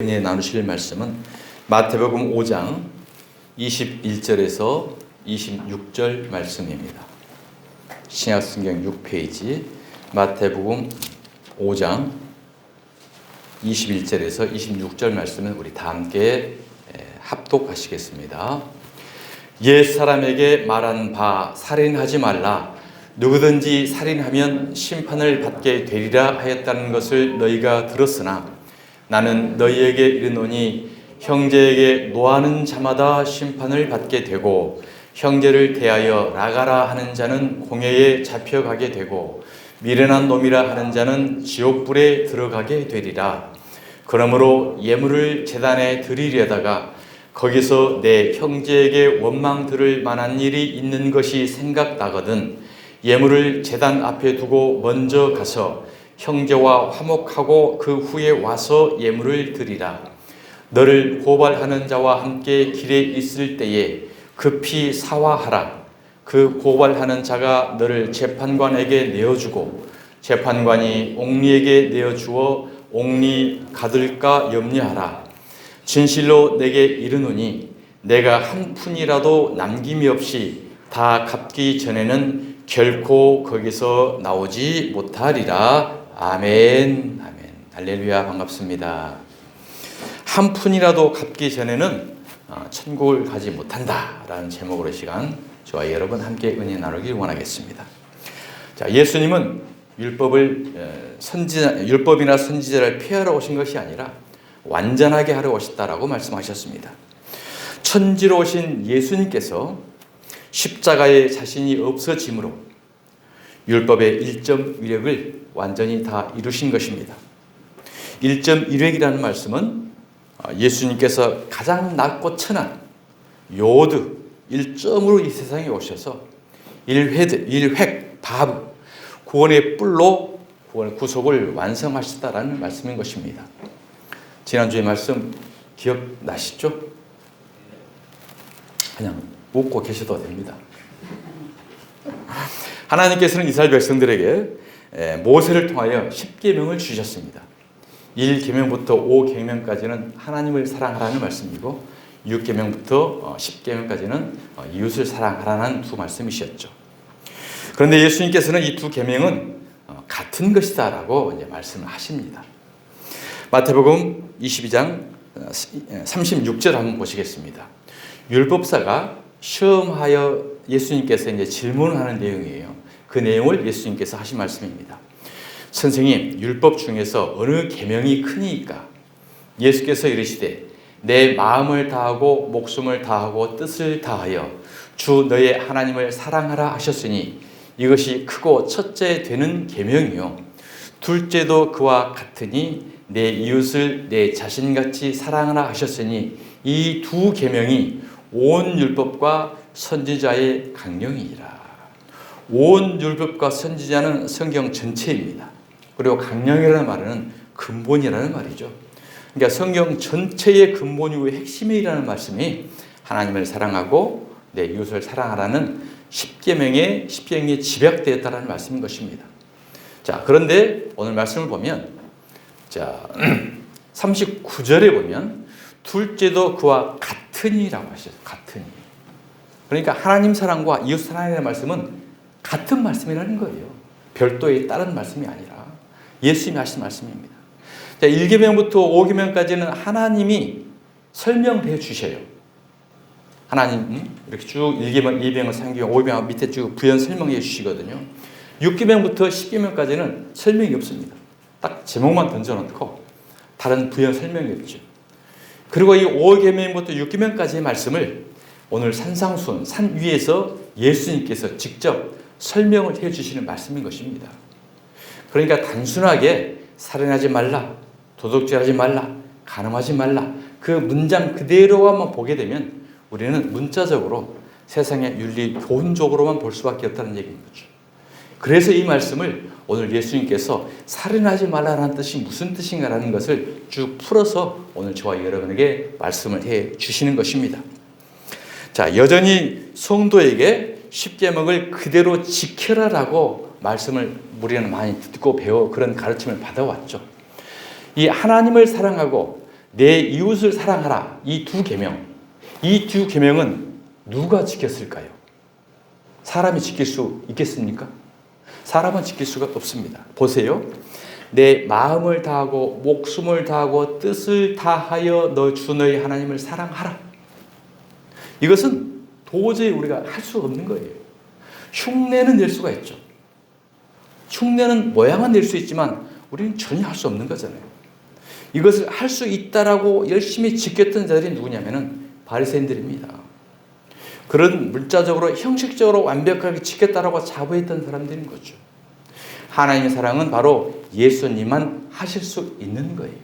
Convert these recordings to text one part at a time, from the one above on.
은혜 나누실 말씀은 마태복음 5장 21절에서 26절 말씀입니다. 신약성경 6페이지 마태복음 5장 21절에서 26절 말씀은 우리 다 함께 합독하시겠습니다. 옛 사람에게 말한 바 살인하지 말라. 누구든지 살인하면 심판을 받게 되리라 하였다는 것을 너희가 들었으나 나는 너희에게 이르노니 형제에게 노하는 자마다 심판을 받게 되고 형제를 대하여 나가라 하는 자는 공회에 잡혀가게 되고 미련한 놈이라 하는 자는 지옥불에 들어가게 되리라. 그러므로 예물을 제단에 드리려다가 거기서 내 형제에게 원망 들을 만한 일이 있는 것이 생각나거든 예물을 제단 앞에 두고 먼저 가서 형제와 화목하고 그 후에 와서 예물을 드리라. 너를 고발하는 자와 함께 길에 있을 때에 급히 사화하라. 그 고발하는 자가 너를 재판관에게 내어주고 재판관이 옥리에게 내어주어 옥리 가둘까 염려하라. 진실로 내게 이르노니 내가 한 푼이라도 남김이 없이 다 갚기 전에는 결코 거기서 나오지 못하리라. 아멘. 아멘. 할렐루야. 반갑습니다. 한 푼이라도 갚기 전에는 천국을 가지 못한다라는 제목으로 시간 저와 여러분 함께 은혜 나누길 원하겠습니다. 자, 예수님은 율법이나 선지자를 폐하러 오신 것이 아니라 완전하게 하러 오셨다라고 말씀하셨습니다. 천지로 오신 예수님께서 십자가에 자신이 없어짐으로 율법의 1점 위력을 완전히 다 이루신 것입니다. 1점 위력이라는 말씀은 예수님께서 가장 낮고 천한 요드 1점으로 이 세상에 오셔서 1획 밥 구원의 뿔로 구속을 완성하셨다라는 말씀인 것입니다. 지난주의 말씀 기억나시죠? 그냥 웃고 계셔도 됩니다. 하나님께서는 이스라엘 백성들에게 모세를 통하여 10계명을 주셨습니다. 1계명부터 5계명까지는 하나님을 사랑하라는 말씀이고 6계명부터 10계명까지는 이웃을 사랑하라는 두 말씀이셨죠. 그런데 예수님께서는 이 두 계명은 같은 것이다 라고 이제 말씀을 하십니다. 마태복음 22장 36절 한번 보시겠습니다. 율법사가 시험하여 예수님께서 이제 질문하는 내용이에요. 그 내용을 예수님께서 하신 말씀입니다. 선생님, 율법 중에서 어느 계명이 크니까? 예수께서 이르시되 내 마음을 다하고 목숨을 다하고 뜻을 다하여 주 너의 하나님을 사랑하라 하셨으니 이것이 크고 첫째 되는 계명이요 둘째도 그와 같으니 내 이웃을 내 자신같이 사랑하라 하셨으니 이 두 계명이 온 율법과 선지자의 강령이니라. 온 율법과 선지자는 성경 전체입니다. 그리고 강령이라는 말은 근본이라는 말이죠. 그러니까 성경 전체의 근본이고 핵심이라는 말씀이 하나님을 사랑하고 내 이웃을 사랑하라는 10계명에 집약되었다는 말씀인 것입니다. 자, 그런데 오늘 말씀을 보면 자, 39절에 보면 둘째도 그와 같으니라고 하셨어요. 같으니. 그러니까 하나님 사랑과 이웃 사랑이라는 말씀은 같은 말씀이라는 거예요. 별도의 다른 말씀이 아니라 예수님이 하신 말씀입니다. 자, 1계명부터 5계명까지는 하나님이 설명해 주셔요. 하나님 이렇게 쭉 1계명, 2계명, 3계명, 5계명 밑에 쭉 부연 설명해 주시거든요. 6계명부터 10계명까지는 설명이 없습니다. 딱 제목만 던져놓고 다른 부연 설명이 없죠. 그리고 이 5계명부터 6계명까지의 말씀을 오늘 산상수훈, 산 위에서 예수님께서 직접 설명을 해주시는 말씀인 것입니다. 그러니까 단순하게 살인하지 말라, 도둑질하지 말라, 간음하지 말라 그 문장 그대로만 보게 되면 우리는 문자적으로 세상의 윤리 교훈적으로만 볼 수밖에 없다는 얘기인 거죠. 그래서 이 말씀을 오늘 예수님께서 살인하지 말라는 뜻이 무슨 뜻인가라는 것을 쭉 풀어서 오늘 저와 여러분에게 말씀을 해 주시는 것입니다. 자, 여전히 성도에게 10계명을 그대로 지켜라라고 말씀을 우리는 많이 듣고 배워 그런 가르침을 받아왔죠. 이 하나님을 사랑하고 내 이웃을 사랑하라. 이 두 계명. 이 두 계명은 누가 지켰을까요? 사람이 지킬 수 있겠습니까? 사람은 지킬 수가 없습니다. 보세요. 내 마음을 다하고 목숨을 다하고 뜻을 다하여 너 주 너희 하나님을 사랑하라. 이것은 도저히 우리가 할 수 없는 거예요. 흉내는 낼 수가 있죠. 흉내는 모양은 낼 수 있지만 우리는 전혀 할 수 없는 거잖아요. 이것을 할 수 있다라고 열심히 지켰던 자들이 누구냐면은 바리새인들입니다. 그런 문자적으로 형식적으로 완벽하게 지켰다라고 자부했던 사람들인 거죠. 하나님의 사랑은 바로 예수님만 하실 수 있는 거예요.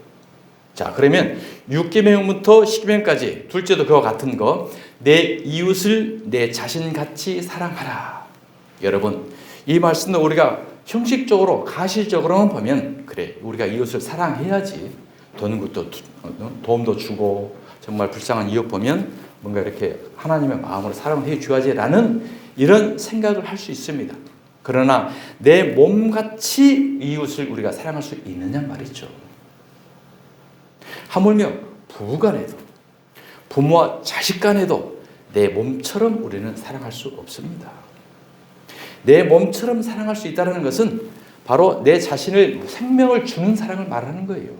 자, 그러면 6계명부터 10계명까지 둘째도 그와 같은 거, 내 이웃을 내 자신같이 사랑하라. 여러분, 이 말씀은 우리가 형식적으로 가실적으로만 보면 그래, 우리가 이웃을 사랑해야지. 도움도 주고 정말 불쌍한 이웃 보면 뭔가 이렇게 하나님의 마음으로 사랑을 해줘야지라는 이런 생각을 할 수 있습니다. 그러나 내 몸같이 이웃을 우리가 사랑할 수 있느냐 말이죠. 하물며 부부간에도 부모와 자식 간에도 내 몸처럼 우리는 사랑할 수 없습니다. 내 몸처럼 사랑할 수 있다는 것은 바로 내 자신을 생명을 주는 사랑을 말하는 거예요.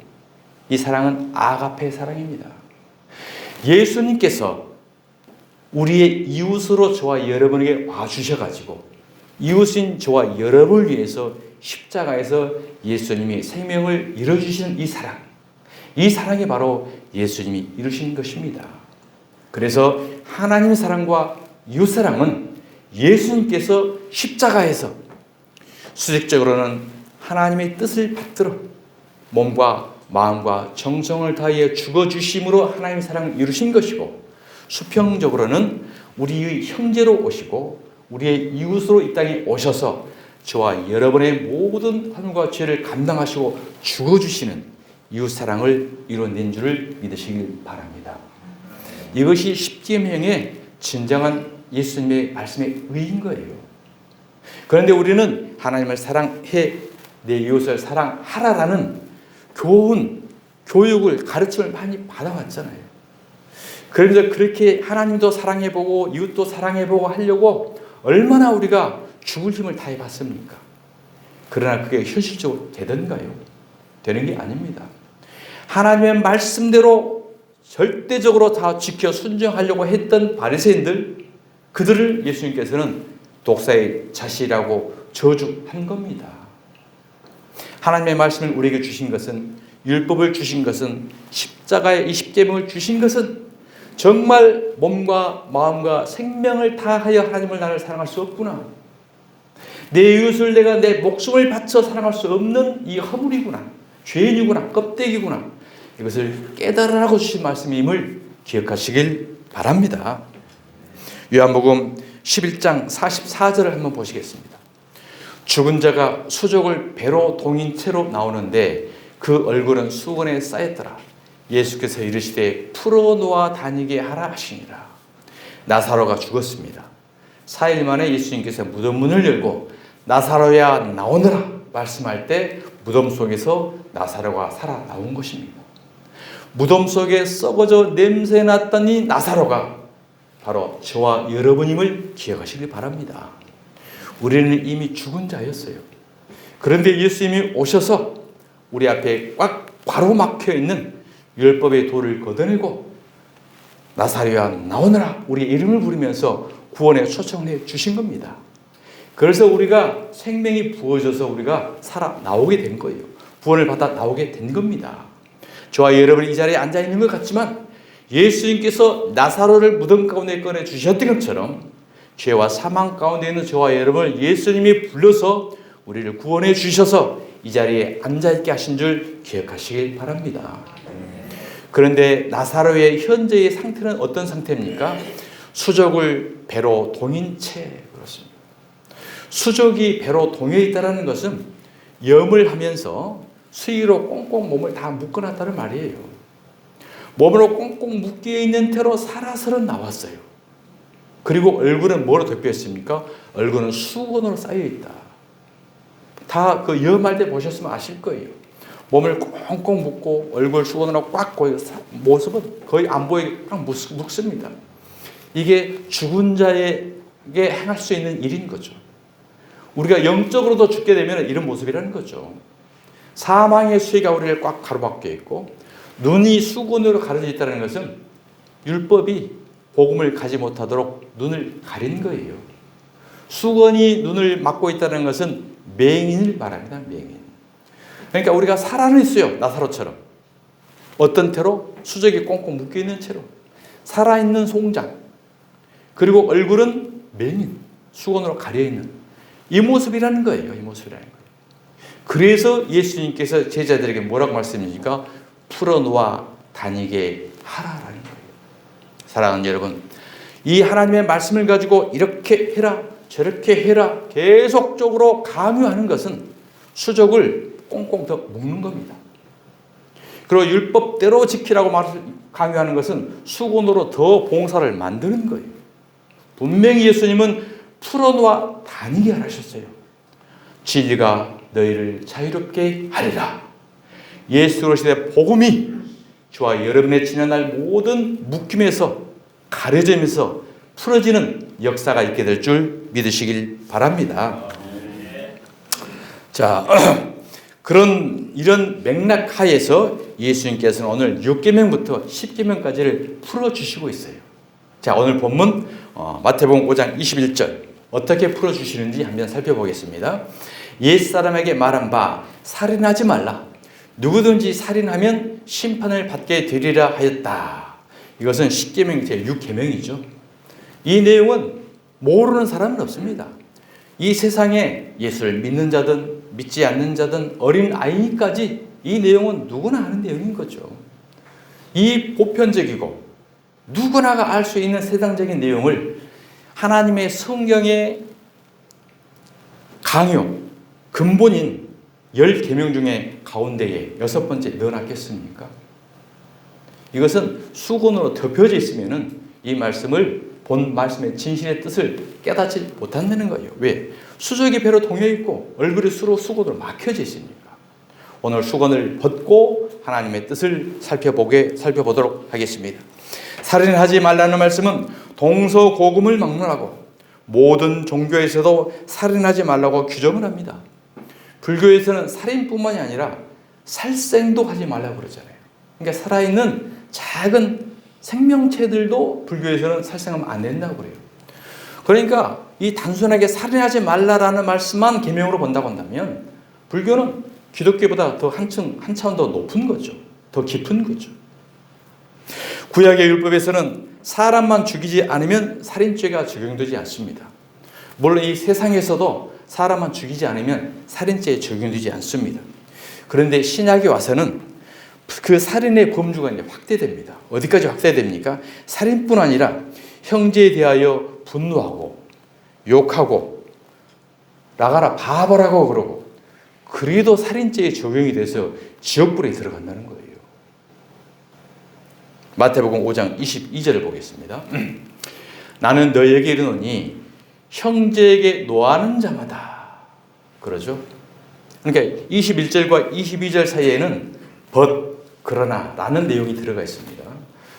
이 사랑은 아가페 사랑입니다. 예수님께서 우리의 이웃으로 저와 여러분에게 와주셔가지고 이웃인 저와 여러분을 위해서 십자가에서 예수님이 생명을 이뤄주시는 이 사랑이 바로 예수님이 이루신 것입니다. 그래서 하나님의 사랑과 이웃 사랑은 예수님께서 십자가에서 수직적으로는 하나님의 뜻을 받들어 몸과 마음과 정성을 다하여 죽어주심으로 하나님의 사랑을 이루신 것이고, 수평적으로는 우리의 형제로 오시고 우리의 이웃으로 이 땅에 오셔서 저와 여러분의 모든 환과 죄를 감당하시고 죽어주시는 이웃사랑을 이뤄낸 줄을 믿으시길 바랍니다. 이것이 십계명의 진정한 예수님의 말씀의 의인 거예요. 그런데 우리는 하나님을 사랑해 내 이웃을 사랑하라라는 교육을 가르침을 많이 받아왔잖아요. 그런데 그렇게 하나님도 사랑해보고 이웃도 사랑해보고 하려고 얼마나 우리가 죽을 힘을 다해봤습니까? 그러나 그게 현실적으로 되던가요? 되는 게 아닙니다. 하나님의 말씀대로 절대적으로 다 지켜 순종하려고 했던 바리새인들, 그들을 예수님께서는 독사의 자식이라고 저주한 겁니다. 하나님의 말씀을 우리에게 주신 것은, 율법을 주신 것은, 십자가의 20계명을 주신 것은 정말 몸과 마음과 생명을 다하여 하나님을 나를 사랑할 수 없구나. 내 이웃을 내가 내 목숨을 바쳐 사랑할 수 없는 이 허물이구나. 죄인이구나. 껍데기구나. 이것을 깨달으라고 주신 말씀임을 기억하시길 바랍니다. 요한복음 11장 44절을 한번 보시겠습니다. 죽은 자가 수족을 배로 동인 채로 나오는데 그 얼굴은 수건에 쌓였더라. 예수께서 이르시되 풀어놓아 다니게 하라 하시니라. 나사로가 죽었습니다. 4일 만에 예수님께서 무덤 문을 열고 나사로야 나오너라 말씀할 때 무덤 속에서 나사로가 살아 나온 것입니다. 무덤 속에 썩어져 냄새 났던 이 나사로가 바로 저와 여러분임을 기억하시길 바랍니다. 우리는 이미 죽은 자였어요. 그런데 예수님이 오셔서 우리 앞에 꽉 바로 막혀있는 율법의 돌을 걷어내고 나사로야 나오너라 우리의 이름을 부르면서 구원에 초청해 주신 겁니다. 그래서 우리가 생명이 부어져서 우리가 살아 나오게 된 거예요. 구원을 받아 나오게 된 겁니다. 저와 여러분이 이 자리에 앉아 있는 것 같지만 예수님께서 나사로를 무덤 가운데 꺼내 주셨던 것처럼 죄와 사망 가운데 있는 저와 여러분을 예수님이 불러서 우리를 구원해 주셔서 이 자리에 앉아있게 하신 줄 기억하시길 바랍니다. 그런데 나사로의 현재의 상태는 어떤 상태입니까? 수족을 배로 동인 채 그렇습니다. 수족이 배로 동여 있다는 것은 염을 하면서 수의로 꽁꽁 몸을 다 묶어놨다는 말이에요. 몸으로 꽁꽁 묶여 있는 채로 살아서는 나왔어요. 그리고 얼굴은 뭐로 덮여 있습니까? 얼굴은 수건으로 쌓여 있다. 다 그 염할 때 보셨으면 아실 거예요. 몸을 꽁꽁 묶고 얼굴 수건으로 꽉 고여 모습은 거의 안 보이게 꽉 묶습니다. 이게 죽은 자에게 행할 수 있는 일인 거죠. 우리가 영적으로도 죽게 되면 이런 모습이라는 거죠. 사망의 수위가 우리를 꽉 가로막혀 있고 눈이 수건으로 가려져 있다는 것은 율법이 복음을 가지 못하도록 눈을 가린 거예요. 수건이 눈을 막고 있다는 것은 맹인을 말합니다. 맹인. 그러니까 우리가 살아있어요. 나사로처럼. 어떤 태로? 수족이 꽁꽁 묶여있는 채로. 살아있는 송장. 그리고 얼굴은 맹인. 수건으로 가려있는. 이 모습이라는 거예요. 이 모습이라는 거예요. 그래서 예수님께서 제자들에게 뭐라고 말씀하십니까? 풀어놓아 다니게 하라라는 거예요. 사랑하는 여러분, 이 하나님의 말씀을 가지고 이렇게 해라, 저렇게 해라 계속적으로 강요하는 것은 수족을 꽁꽁 더 묶는 겁니다. 그리고 율법대로 지키라고 강요하는 것은 수건으로 더 봉사를 만드는 거예요. 분명히 예수님은 풀어놓아 다니게 하셨어요. 진리가 너희를 자유롭게 하리라. 예수 그리스도의 복음이 저와 여러분의 지난날 모든 묶임에서 가려지면서 풀어지는 역사가 있게 될 줄 믿으시길 바랍니다. 자, 이런 맥락 하에서 예수님께서는 오늘 6계명부터 10계명까지를 풀어주시고 있어요. 자, 오늘 본문 마태복음 5장 21절 어떻게 풀어주시는지 한번 살펴보겠습니다. 옛사람에게 말한 바 살인하지 말라. 누구든지 살인하면 심판을 받게 되리라 하였다. 이것은 10계명 제6계명이죠. 이 내용은 모르는 사람은 없습니다. 이 세상에 예수를 믿는 자든 믿지 않는 자든 어린 아이까지 이 내용은 누구나 아는 내용인 거죠. 이 보편적이고 누구나가 알 수 있는 세상적인 내용을 하나님의 성경의 강요, 근본인 10계명 중에 가운데에 6번째 넣어놨겠습니까? 이것은 수건으로 덮여져 있으면 이 말씀을 본 말씀의 진실의 뜻을 깨닫지 못한다는 거예요. 왜? 수족이 배로 동여 있고 얼굴이 수로 수건으로 막혀져 있으니까. 오늘 수건을 벗고 하나님의 뜻을 살펴보도록 하겠습니다. 살인하지 말라는 말씀은 동서고금을 막론하고 모든 종교에서도 살인하지 말라고 규정을 합니다. 불교에서는 살인뿐만이 아니라 살생도 하지 말라고 그러잖아요. 그러니까 살아있는 작은 생명체들도 불교에서는 살생하면 안 된다고 그래요. 그러니까 이 단순하게 살인하지 말라라는 말씀만 계명으로 본다고 한다면 불교는 기독교보다 더 한 차원 더 높은 거죠. 더 깊은 거죠. 구약의 율법에서는 사람만 죽이지 않으면 살인죄가 적용되지 않습니다. 물론 이 세상에서도 사람만 죽이지 않으면 살인죄에 적용되지 않습니다. 그런데 신약에 와서는 그 살인의 범주가 이제 확대됩니다. 어디까지 확대됩니까? 살인뿐 아니라 형제에 대하여 분노하고 욕하고 나가라 바보라고 그러고 그래도 살인죄에 적용이 돼서 지옥불에 들어간다는 거예요. 마태복음 5장 22절을 보겠습니다. 나는 너희에게 이르노니 형제에게 노하는 자마다 그러죠. 그러니까 21절과 22절 사이에는 그러나 라는 내용이 들어가 있습니다.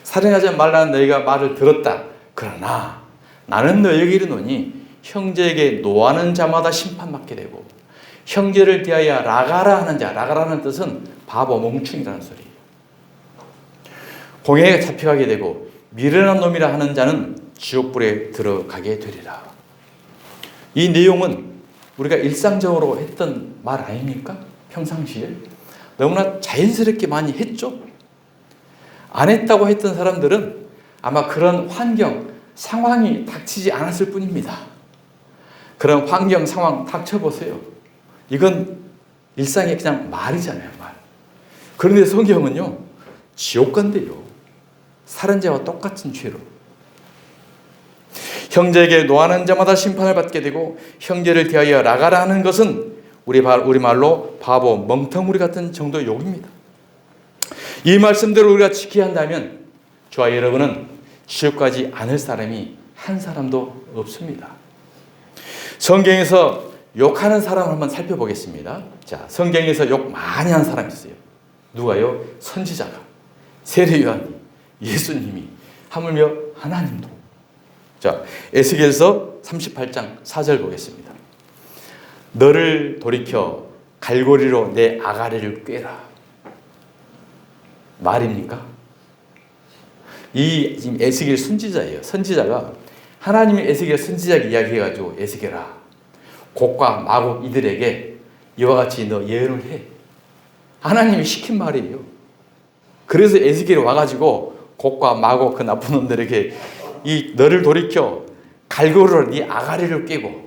살인하지 말라는 너희가 말을 들었다. 그러나 나는 너희에게 이르노니 형제에게 노하는 자마다 심판받게 되고 형제를 대하여 라가라 하는 자, 라가라는 뜻은 바보 멍충이라는 소리예요. 공회에 잡혀가게 되고 미련한 놈이라 하는 자는 지옥불에 들어가게 되리라. 이 내용은 우리가 일상적으로 했던 말 아닙니까? 평상시에 너무나 자연스럽게 많이 했죠. 안 했다고 했던 사람들은 아마 그런 환경, 상황이 닥치지 않았을 뿐입니다. 그런 환경, 상황 닥쳐보세요. 이건 일상의 그냥 말이잖아요, 말. 그런데 성경은요, 지옥 간대요. 살인죄와 똑같은 죄로. 형제에게 노하는 자마다 심판을 받게 되고 형제를 대하여 라가라 하는 것은 우리말로 바보, 멍텅구리 같은 정도의 욕입니다. 이 말씀대로 우리가 지켜야 한다면 저와 여러분은 지옥 가지 않을 사람이 한 사람도 없습니다. 성경에서 욕하는 사람을 한번 살펴보겠습니다. 자, 성경에서 욕 많이 한 사람이 있어요. 누가요? 선지자가, 세례 요한이, 예수님이, 하물며 하나님도. 자, 에스겔서 38장 4절 보겠습니다. 너를 돌이켜 갈고리로 내 아가리를 꿰라. 말입니까? 이 지금 에스겔 선지자예요. 선지자가 하나님이 에스겔 선지자에게 이야기해가지고 에스겔아, 곡과 마곡 이들에게 이와 같이 너 예언을 해. 하나님이 시킨 말이에요. 그래서 에스겔이 와가지고 곡과 마곡 그 나쁜 놈들에게 이 너를 돌이켜 갈고리로 네 아가리를 꿰고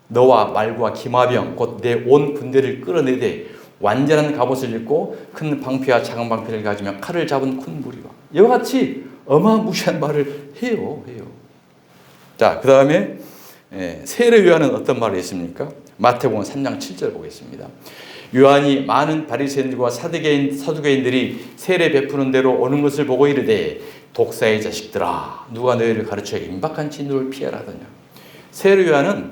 너와 말과 기마병 곧 내 온 군대를 끌어내되 완전한 갑옷을 입고 큰 방패와 작은 방패를 가지며 칼을 잡은 큰 무리와 이와 같이 어마무시한 말을 해요. 자, 그 다음에 세례 요한은 어떤 말을 했습니까? 마태복음 3장 7절 보겠습니다. 요한이 많은 바리새인들과 사두개인들이 세례 베푸는 대로 오는 것을 보고 이르되 독사의 자식들아, 누가 너희를 가르쳐 임박한 진노를 피하라 하더냐. 세례 요한은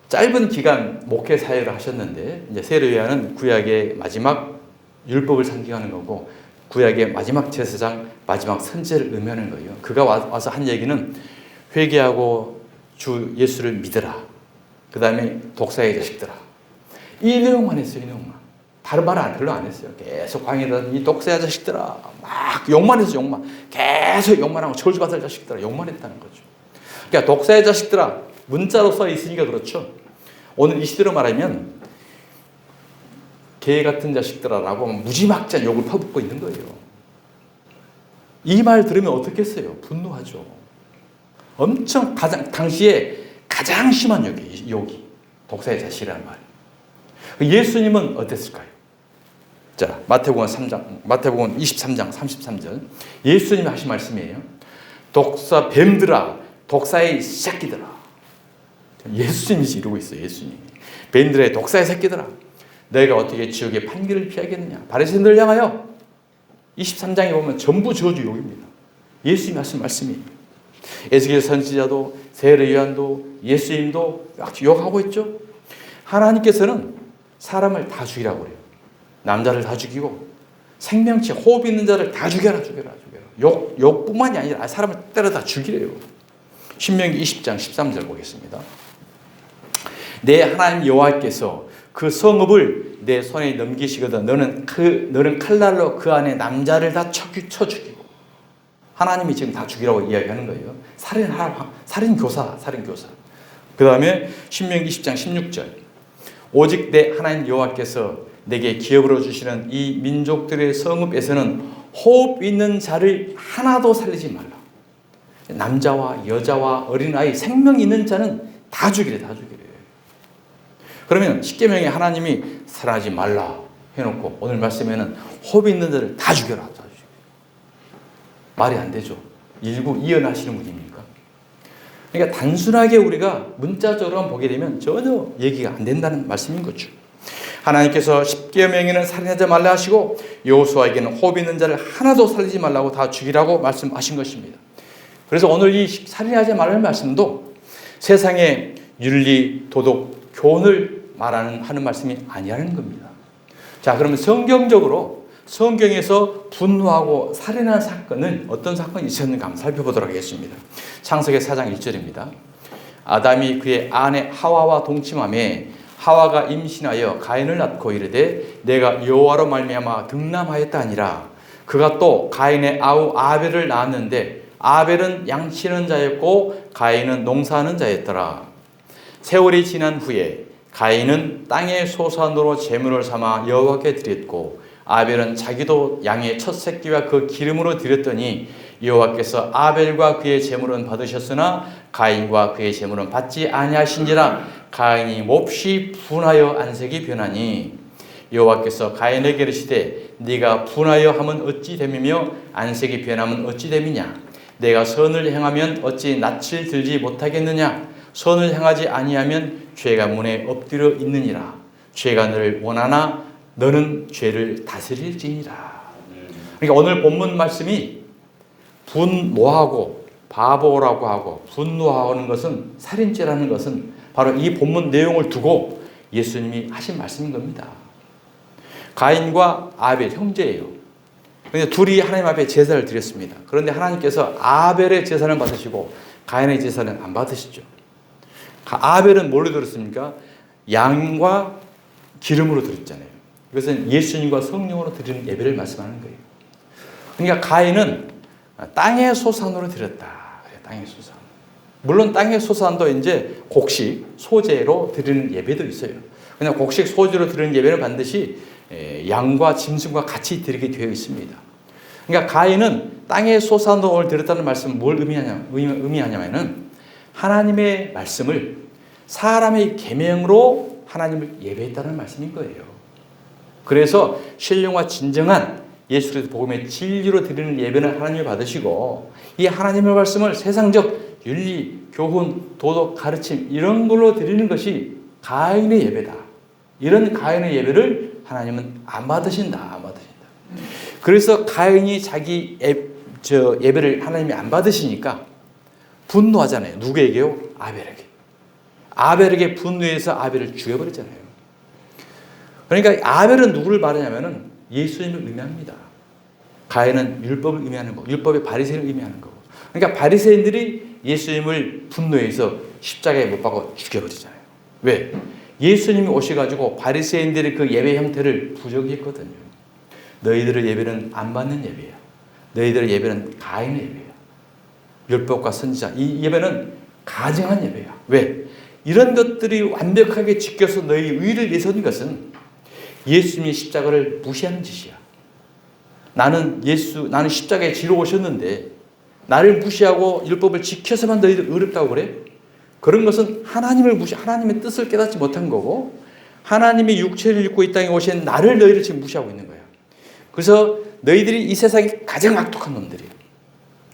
짧은 기간 목회 사역을 하셨는데, 이제 세례 요한은 구약의 마지막 율법을 상징하는 거고 구약의 마지막 제사장, 마지막 선지자를 의미하는 거예요. 그가 와서 한 얘기는 회개하고 주 예수를 믿으라. 그 다음에 독사의 자식들아. 이 내용만 했어요. 이 내용만. 다른 말은 별로 안 했어요. 계속 광야에다 이 독사의 자식들아. 막 욕만 했어요. 욕만. 계속 욕만 하고 저주받을 자식들아. 욕만 했다는 거죠. 그러니까 독사의 자식들아. 문자로 써 있으니까 그렇죠. 오늘 이 시대로 말하면 개 같은 자식들아라고 무지막지한 욕을 퍼붓고 있는 거예요. 이 말 들으면 어떻겠어요? 분노하죠. 엄청 당시에 가장 심한 욕이 독사의 자식이라는 말. 예수님은 어땠을까요? 자, 마태복음 23장 33절. 예수님이 하신 말씀이에요. 독사 뱀들아, 독사의 새끼들아. 예수님이 이러고 있어요. 예수님이. 뱀들의 독사의 새끼들아, 너희가 어떻게 지옥의 판결을 피하겠느냐. 바리새인들을 향하여 23장에 보면 전부 저주 욕입니다. 예수님이 하신 말씀이에요. 에스겔 선지자도 세례 요한도 예수님도 욕하고 있죠. 하나님께서는 사람을 다 죽이라고 그래요. 남자를 다 죽이고 생명체 호흡 있는 자를 다 죽여라. 욕뿐만이 아니라 사람을 때려 다 죽이래요. 신명기 20장 13절 보겠습니다. 내 하나님 여호와께서 그 성읍을 내 손에 넘기시거든 너는 칼날로 그 안에 남자를 다 쳐 죽이고. 하나님이 지금 다 죽이라고 이야기하는 거예요. 살인교사. 그 다음에 신명기 20장 16절. 오직 내 하나님 여호와께서 내게 기업으로 주시는 이 민족들의 성읍에서는 호흡 있는 자를 하나도 살리지 말라. 남자와 여자와 어린아이 생명 있는 자는 다 죽이래. 그러면 십계명에 하나님이 살하지 말라 해놓고 오늘 말씀에는 호흡 있는 자를 다 죽여라. 말이 안 되죠. 이언하시는 분입니까? 그러니까 단순하게 우리가 문자적으로 보게 되면 전혀 얘기가 안 된다는 말씀인 거죠. 하나님께서 십계명에는 살인하지 말라 하시고 여호수아에게는 호흡 있는 자를 하나도 살리지 말라고 다 죽이라고 말씀하신 것입니다. 그래서 오늘 이 살인하지 말라는 말씀도 세상의 윤리, 도덕, 교훈을 하는 말씀이 아니라는 겁니다. 자, 그러면 성경에서 분노하고 살인한 사건은 어떤 사건이 있었는가 한번 살펴보도록 하겠습니다. 창세기 4장 1절입니다. 아담이 그의 아내 하와와 동침하매 하와가 임신하여 가인을 낳고 이르되 내가 여호와로 말미암아 등남하였다 하니라. 그가 또 가인의 아우 아벨을 낳았는데 아벨은 양치는 자였고 가인은 농사하는 자였더라. 세월이 지난 후에 가인은 땅의 소산으로 제물을 삼아 여호와께 드렸고 아벨은 자기도 양의 첫 새끼와 그 기름으로 드렸더니 여호와께서 아벨과 그의 제물은 받으셨으나 가인과 그의 제물은 받지 아니하신지라. 가인이 몹시 분하여 안색이 변하니 여호와께서 가인에게 이르시되 네가 분하여 함은 어찌 됨이며 안색이 변함은 어찌 됨이냐. 내가 선을 행하면 어찌 낯을 들지 못하겠느냐. 선을 행하지 아니하면 죄가 문에 엎드려 있느니라. 죄가 너를 원하나 너는 죄를 다스릴지니라. 그러니까 오늘 본문 말씀이 분노하고 바보라고 하고 분노하는 것은 살인죄라는 것은 바로 이 본문 내용을 두고 예수님이 하신 말씀인 겁니다. 가인과 아벨 형제예요. 그런데 둘이 하나님 앞에 제사를 드렸습니다. 그런데 하나님께서 아벨의 제사는 받으시고 가인의 제사는 안 받으시죠. 아벨은 뭘로 드렸습니까? 양과 기름으로 드렸잖아요. 이것은 예수님과 성령으로 드리는 예배를 말씀하는 거예요. 그러니까 가인은 땅의 소산으로 드렸다. 땅의 소산. 물론 땅의 소산도 이제 곡식, 소재로 드리는 예배도 있어요. 그냥 곡식, 소재로 드리는 예배는 반드시 양과 짐승과 같이 드리게 되어 있습니다. 그러니까 가인은 땅의 소산으로 드렸다는 말씀은 뭘 의미하냐면은 하나님의 말씀을 사람의 계명으로 하나님을 예배했다는 말씀인 거예요. 그래서 신령과 진정한 예수 그리스도 복음의 진리로 드리는 예배는 하나님이 받으시고 이 하나님의 말씀을 세상적 윤리, 교훈, 도덕, 가르침 이런 걸로 드리는 것이 가인의 예배다. 이런 가인의 예배를 하나님은 안 받으신다. 그래서 가인이 자기 예배를 하나님이 안 받으시니까 분노하잖아요. 누구에게요? 아벨에게. 아벨에게 분노해서 아벨을 죽여버렸잖아요. 그러니까 아벨은 누구를 말하냐면은 예수님을 의미합니다. 가인은 율법을 의미하는 거고, 율법의 바리새인을 의미하는 거고. 그러니까 바리새인들이 예수님을 분노해서 십자가에 못 박아 죽여버리잖아요. 왜? 예수님이 오셔가지고 바리새인들의 그 예배 형태를 부정했거든요. 너희들의 예배는 안 받는 예배야. 너희들의 예배는 가인의 예배야. 율법과 선지자. 이 예배는 가증한 예배야. 왜? 이런 것들이 완벽하게 지켜서 너희 의를 내세우는 것은 예수님이 십자가를 무시하는 짓이야. 나는 십자가에 지러 오셨는데 나를 무시하고 율법을 지켜서만 너희들 의롭다고 그래? 그런 것은 하나님의 뜻을 깨닫지 못한 거고 하나님이 육체를 입고 이 땅에 오신 나를 너희를 지금 무시하고 있는 거야. 그래서 너희들이 이 세상에 가장 악독한 놈들이에요.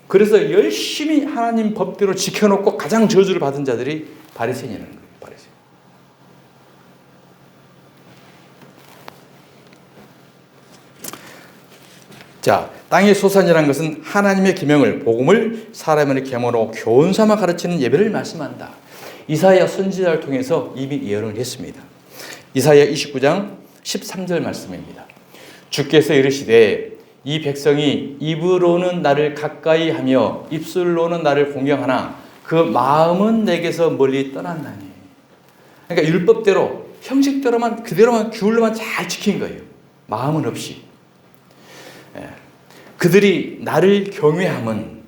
그래서 열심히 하나님 법대로 지켜놓고 가장 저주를 받은 자들이 바리새인이라는 거예요. 바리새인. 자, 땅의 소산이라는 것은 하나님의 계명을 복음을 사람의 계명으로 교훈삼아 가르치는 예배를 말씀한다. 이사야 선지자를 통해서 이미 예언을 했습니다. 이사야 29장 13절 말씀입니다. 주께서 이르시되 이 백성이 입으로는 나를 가까이 하며 입술로는 나를 공경하나 그 마음은 내게서 멀리 떠났나니. 그러니까 율법대로 형식대로만 그대로만 규율로만 잘 지킨 거예요. 마음은 없이. 그들이 나를 경외함은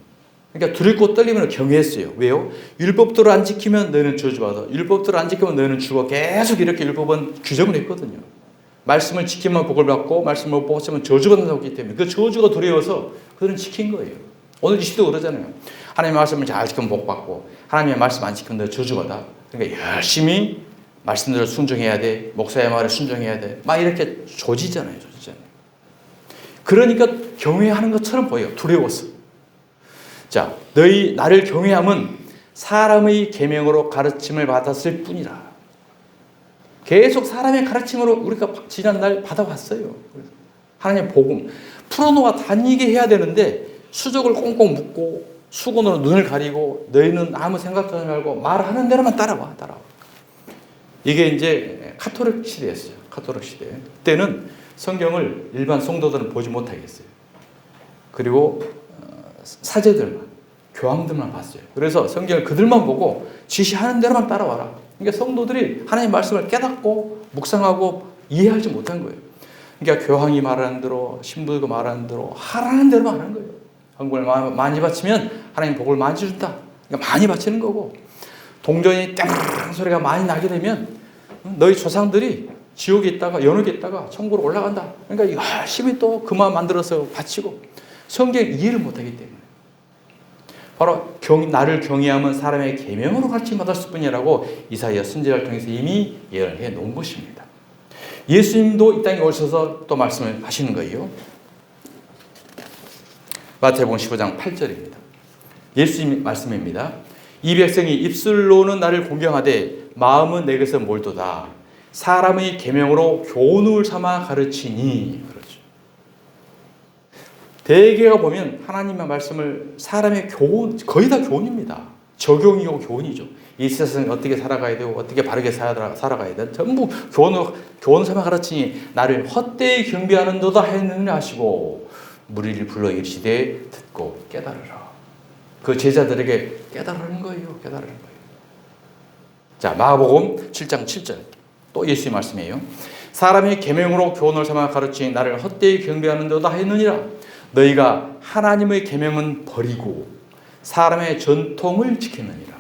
그러니까 두렵고 떨리면 경외했어요. 왜요? 율법대로 안 지키면 너희는 저주받아. 율법대로 안 지키면 너희는 죽어. 계속 이렇게 율법은 규정을 했거든요. 말씀을 지키면 복을 받고 말씀을 못 지키면 저주받는다고 했기 때문에 그 저주가 두려워서 그들은 지킨 거예요. 오늘 이 시대도 그러잖아요. 하나님의 말씀을 잘 지키면 복 받고 하나님의 말씀 안 지키면 너 저주받아. 그러니까 열심히 말씀대로 순종해야 돼. 목사의 말에 순종해야 돼. 막 이렇게 조지잖아요. 그러니까 경외하는 것처럼 보여요. 두려워서. 자, 너희 나를 경외함은 사람의 계명으로 가르침을 받았을 뿐이라. 계속 사람의 가르침으로 우리가 지난날 받아왔어요. 하나님의 복음. 풀어놓아 다니게 해야 되는데 수족을 꽁꽁 묶고 수건으로 눈을 가리고 너희는 아무 생각도 하지 말고 말하는 대로만 따라와. 이게 이제 카톨릭 시대였어요. 카톨릭 시대. 그때는 성경을 일반 성도들은 보지 못하겠어요. 그리고 사제들만, 교황들만 봤어요. 그래서 성경을 그들만 보고 지시하는 대로만 따라와라. 그러니까 성도들이 하나님의 말씀을 깨닫고 묵상하고 이해하지 못한 거예요. 그러니까 교황이 말하는 대로, 신부가 말하는 대로 하라는 대로만 하는 거예요. 헌금을 많이 바치면 하나님 복을 많이 준다. 그러니까 많이 바치는 거고 동전이 땡 소리가 많이 나게 되면 너희 조상들이 지옥에 있다가 연옥에 있다가 천국으로 올라간다. 그러니까 열심히 또 그만 만들어서 바치고 성경 이해를 못하기 때문에 바로 나를 경외하면 사람의 계명으로 가르침 받았을 뿐이라고 이사야 선지자를 통해서 이미 예언을 해 놓은 것입니다. 예수님도 이 땅에 오셔서 또 말씀을 하시는 거예요. 마태복음 15장 8절입니다. 예수님 말씀입니다. 이 백성이 입술로는 나를 공경하되 마음은 내게서 멀도다. 사람의 계명으로 교훈을 삼아 가르치니. 그렇죠. 대개가 보면 하나님의 말씀을 사람의 교훈, 거의 다 교훈입니다. 적용이고 교훈이죠. 이 세상에 어떻게 살아가야 되고 어떻게 바르게 살아가야 돼. 전부 교훈 삼아 가르치니 나를 헛되이 경배하는 너다 하였느냐 하시고 무리를 불러 이르시되 듣고 깨달으라. 그 제자들에게 깨달으는 거예요. 깨달으는 거예요. 자, 마가복음 7장 7절. 또 예수의 말씀이에요. 사람이 계명으로 교훈을 삼아 가르치니 나를 헛되이 경배하는 너다 하였느니라. 너희가 하나님의 계명은 버리고 사람의 전통을 지켰느니라.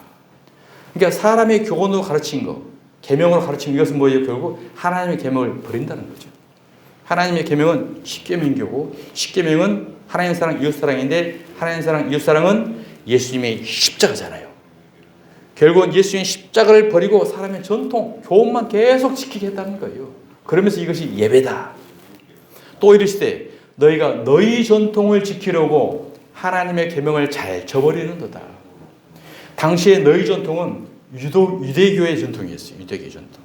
그러니까 사람의 교훈으로 가르친 거, 계명으로 가르친 이것은 뭐예요? 결국 하나님의 계명을 버린다는 거죠. 하나님의 계명은 십계명이고 십계명은 하나님의 사랑, 이웃 사랑인데 하나님의 사랑, 이웃 사랑은 예수님의 십자가잖아요. 결국은 예수님의 십자가를 버리고 사람의 전통, 교훈만 계속 지키겠다는 거예요. 그러면서 이것이 예배다. 또 이르시되 너희가 너희 전통을 지키려고 하나님의 계명을 잘 저버리는도다. 당시에 너희 전통은 유대교의 전통이었어요. 유대교의 전통.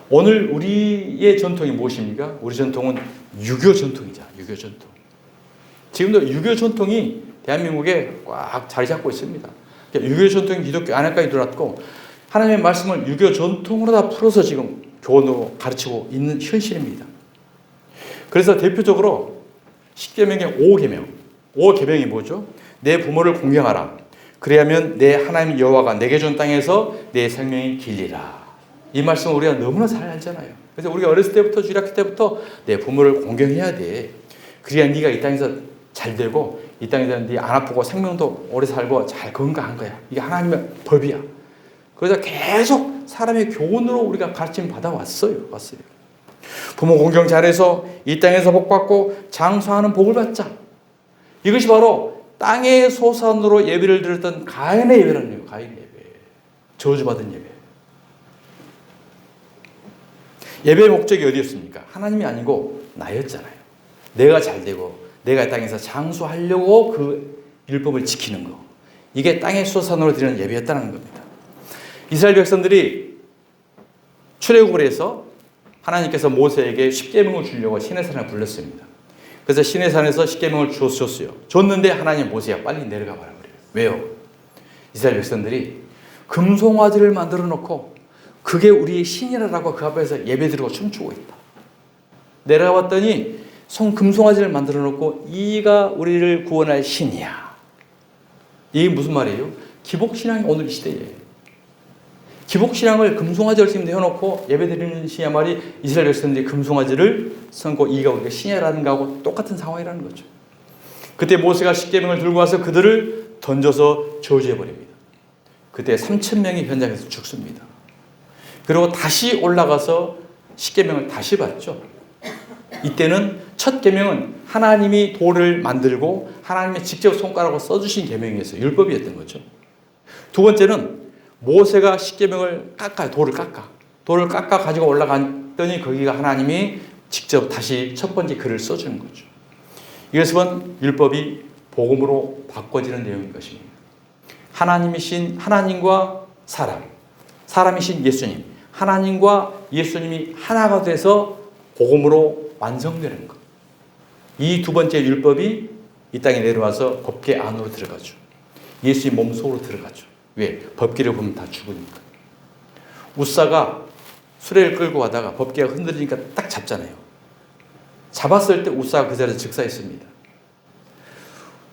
오늘 우리의 전통이 무엇입니까? 우리 전통은 유교 전통이죠. 유교 전통. 지금도 유교 전통이 대한민국에 꽉 자리 잡고 있습니다. 유교 전통이 기독교 안에까지 들어왔고 하나님의 말씀을 유교 전통으로 다 풀어서 지금 교훈으로 가르치고 있는 현실입니다. 그래서 대표적으로 십계명의 5계명. 5계명이 뭐죠? 내 부모를 공경하라. 그래야면 내 하나님 여호와가 내게 준 땅에서 내 생명이 길리라. 이 말씀을 우리가 너무나 잘 알잖아요. 그래서 우리가 어렸을 때부터 주일학교 때부터 내 부모를 공경해야 돼. 그래야 네가 이 땅에서 잘 되고 이 땅에서 네 안 아프고 생명도 오래 살고 잘 건강한 거야. 이게 하나님의 법이야. 그래서 계속 사람의 교훈으로 우리가 가르침 받아왔어요. 부모 공경 잘해서 이 땅에서 복 받고 장수하는 복을 받자. 이것이 바로 땅의 소산으로 예배를 드렸던 가인의 예배라는 거예요. 가인의 예배. 저주받은 예배. 예배의 목적이 어디였습니까? 하나님이 아니고 나였잖아요. 내가 잘 되고 내가 이 땅에서 장수하려고 그 율법을 지키는 거. 이게 땅의 소산으로 드리는 예배였다는 겁니다. 이스라엘 백성들이 출애굽을 해서 하나님께서 모세에게 십계명을 주려고 시내산을 불렀습니다. 그래서 시내산에서 십계명을 줬어요. 줬는데 하나님 모세야 빨리 내려가 봐라 그래요. 왜요? 이스라엘 백성들이 금송아지를 만들어 놓고 그게 우리의 신이라고 그 앞에서 예배드리고 춤추고 있다. 내려가 봤더니 금송아지를 만들어 놓고 이가 우리를 구원할 신이야. 이게 무슨 말이에요? 기복신앙이 오늘 이 시대에 기복신앙을 금송아지를 지금 내어놓고 예배드리는 신이야 말이 이스라엘 백성들이 금송아지를 섬고 이가 우리가 신이라는 거하고 똑같은 상황이라는 거죠. 그때 모세가 십계명을 들고 와서 그들을 던져서 저주해버립니다. 그때 3,000명이 현장에서 죽습니다. 그리고 다시 올라가서 십계명을 다시 받죠. 이때는 첫 계명은 하나님이 돌을 만들고 하나님의 직접 손가락으로 써주신 계명이었어요. 율법이었던 거죠. 두 번째는 모세가 십계명을 돌을 깎아 가지고 올라갔더니 거기가 하나님이 직접 다시 첫 번째 글을 써주는 거죠. 이것은 율법이 복음으로 바꿔지는 내용인 것입니다. 하나님이신 하나님과 사람이신 예수님, 하나님과 예수님이 하나가 돼서 복음으로 완성되는 것. 이 두 번째 율법이 이 땅에 내려와서 법궤 안으로 들어가죠. 예수의 몸속으로 들어가죠. 왜? 법궤를 보면 다 죽으니까. 우사가 수레를 끌고 가다가 법궤가 흔들리니까 딱 잡잖아요. 잡았을 때 우사가 그 자리에서 즉사했습니다.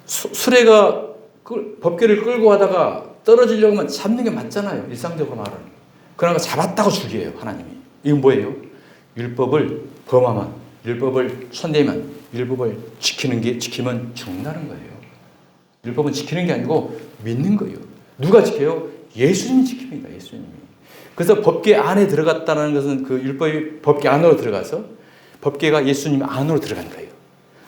수레가 법궤를 끌고 가다가 떨어지려고 하면 잡는 게 맞잖아요. 일상적으로 말하는. 그러니까 잡았다고 죽여요. 하나님이. 이건 뭐예요? 율법을 범하면, 율법을 손대면, 율법을 지키면 죽는다는 거예요. 율법은 지키는 게 아니고 믿는 거예요. 누가 지켜요? 예수님이 지킵니다. 예수님이. 그래서 법궤 안에 들어갔다는 것은 그 율법이 법궤 안으로 들어가서 법궤가 예수님 안으로 들어간 거예요.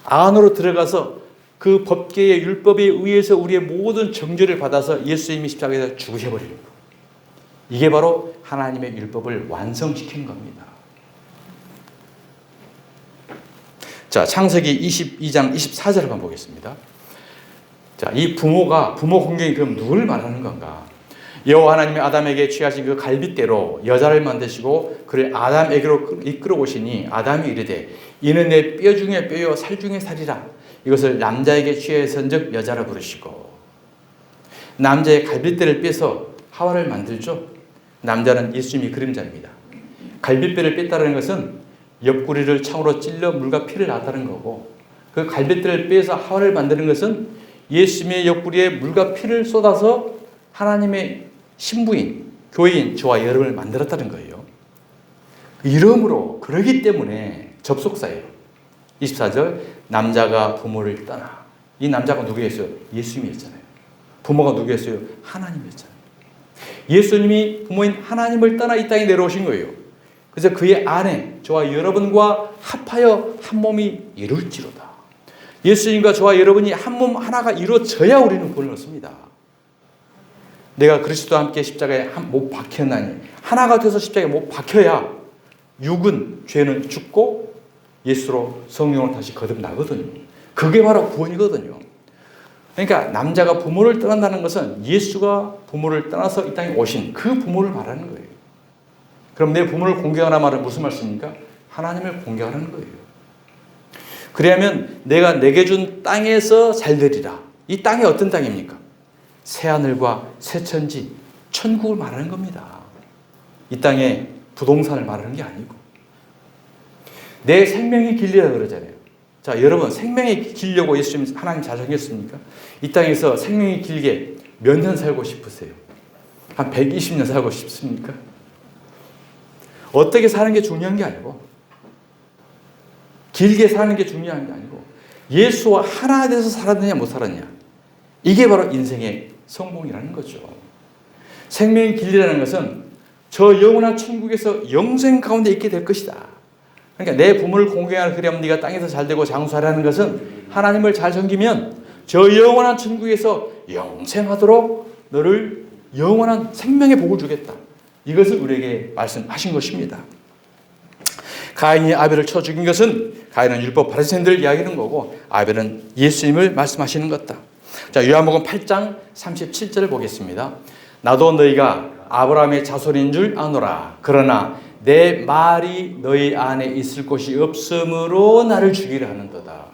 안으로 들어가서 그 법궤의 율법에 의해서 우리의 모든 정죄를 받아서 예수님이 십자가에서 죽으셔버리는 거예요. 이게 바로 하나님의 율법을 완성시킨 겁니다. 자, 창세기 22장 24절 한번 보겠습니다. 자, 이 부모 공경이 그럼 누구를 말하는 건가? 여호와 하나님이 아담에게 취하신 그 갈빗대로 여자를 만드시고 그를 아담에게로 이끌어 오시니 아담이 이르되 이는 내 뼈 중에 뼈요 살 중에 살이라. 이것을 남자에게 취하선즉 여자라 부르시고 남자의 갈빗대를 빼서 하와를 만들죠. 남자는 예수님이 그림자입니다. 갈빗대를 뺐다는 것은 옆구리를 창으로 찔러 물과 피를 낳았다는 거고, 그 갈빗대를 빼서 하와를 만드는 것은 예수님의 옆구리에 물과 피를 쏟아서 하나님의 신부인, 교회인 저와 여러분을 만들었다는 거예요. 이러므로 그러기 때문에 접속사예요. 24절, 남자가 부모를 떠나. 이 남자가 누구였어요? 예수님이었잖아요. 부모가 누구였어요? 하나님이었잖아요. 예수님이 부모인 하나님을 떠나 이 땅에 내려오신 거예요. 그래서 그의 안에 저와 여러분과 합하여 한 몸이 이룰지로다. 예수님과 저와 여러분이 한 몸 하나가 이루어져야 우리는 구원을 얻습니다. 내가 그리스도와 함께 십자가에 못 박혔나니, 하나가 돼서 십자가에 못 박혀야 육은, 죄는 죽고 예수로 성령으로 다시 거듭나거든요. 그게 바로 구원이거든요. 그러니까 남자가 부모를 떠난다는 것은 예수가 부모를 떠나서 이 땅에 오신 그 부모를 말하는 거예요. 그럼 내 부모를 공경하라 말은 무슨 말씀입니까? 하나님을 공경하는 거예요. 그래야면 내가 내게 준 땅에서 잘 되리라. 이 땅이 어떤 땅입니까? 새하늘과 새천지, 천국을 말하는 겁니다. 이 땅에 부동산을 말하는 게 아니고. 내 생명이 길리라 그러잖아요. 자, 여러분, 생명이 길려고 예수님 하나님 자정했습니까? 이 땅에서 생명이 길게 몇 년 살고 싶으세요? 한 120년 살고 싶습니까? 어떻게 사는 게 중요한 게 아니고, 길게 사는 게 중요한 게 아니고, 예수와 하나 돼서 살았느냐 못 살았냐, 이게 바로 인생의 성공이라는 거죠. 생명이 길리라는 것은 저 영원한 천국에서 영생 가운데 있게 될 것이다. 그러니까 내 부모를 공경하라 그러면 네가 땅에서 잘 되고 장수하라는 것은 하나님을 잘 섬기면 저 영원한 천국에서 영생하도록 너를 영원한 생명의 복을 주겠다. 이것을 우리에게 말씀하신 것입니다. 가인이 아벨을 쳐 죽인 것은, 가인은 율법 바리새인들 이야기하는 거고, 아벨은 예수님을 말씀하시는 것다. 자, 요한복음 8장 37절을 보겠습니다. 나도 너희가 아브라함의 자손인 줄 아노라. 그러나 내 말이 너희 안에 있을 곳이 없으므로 나를 죽이려 하는도다.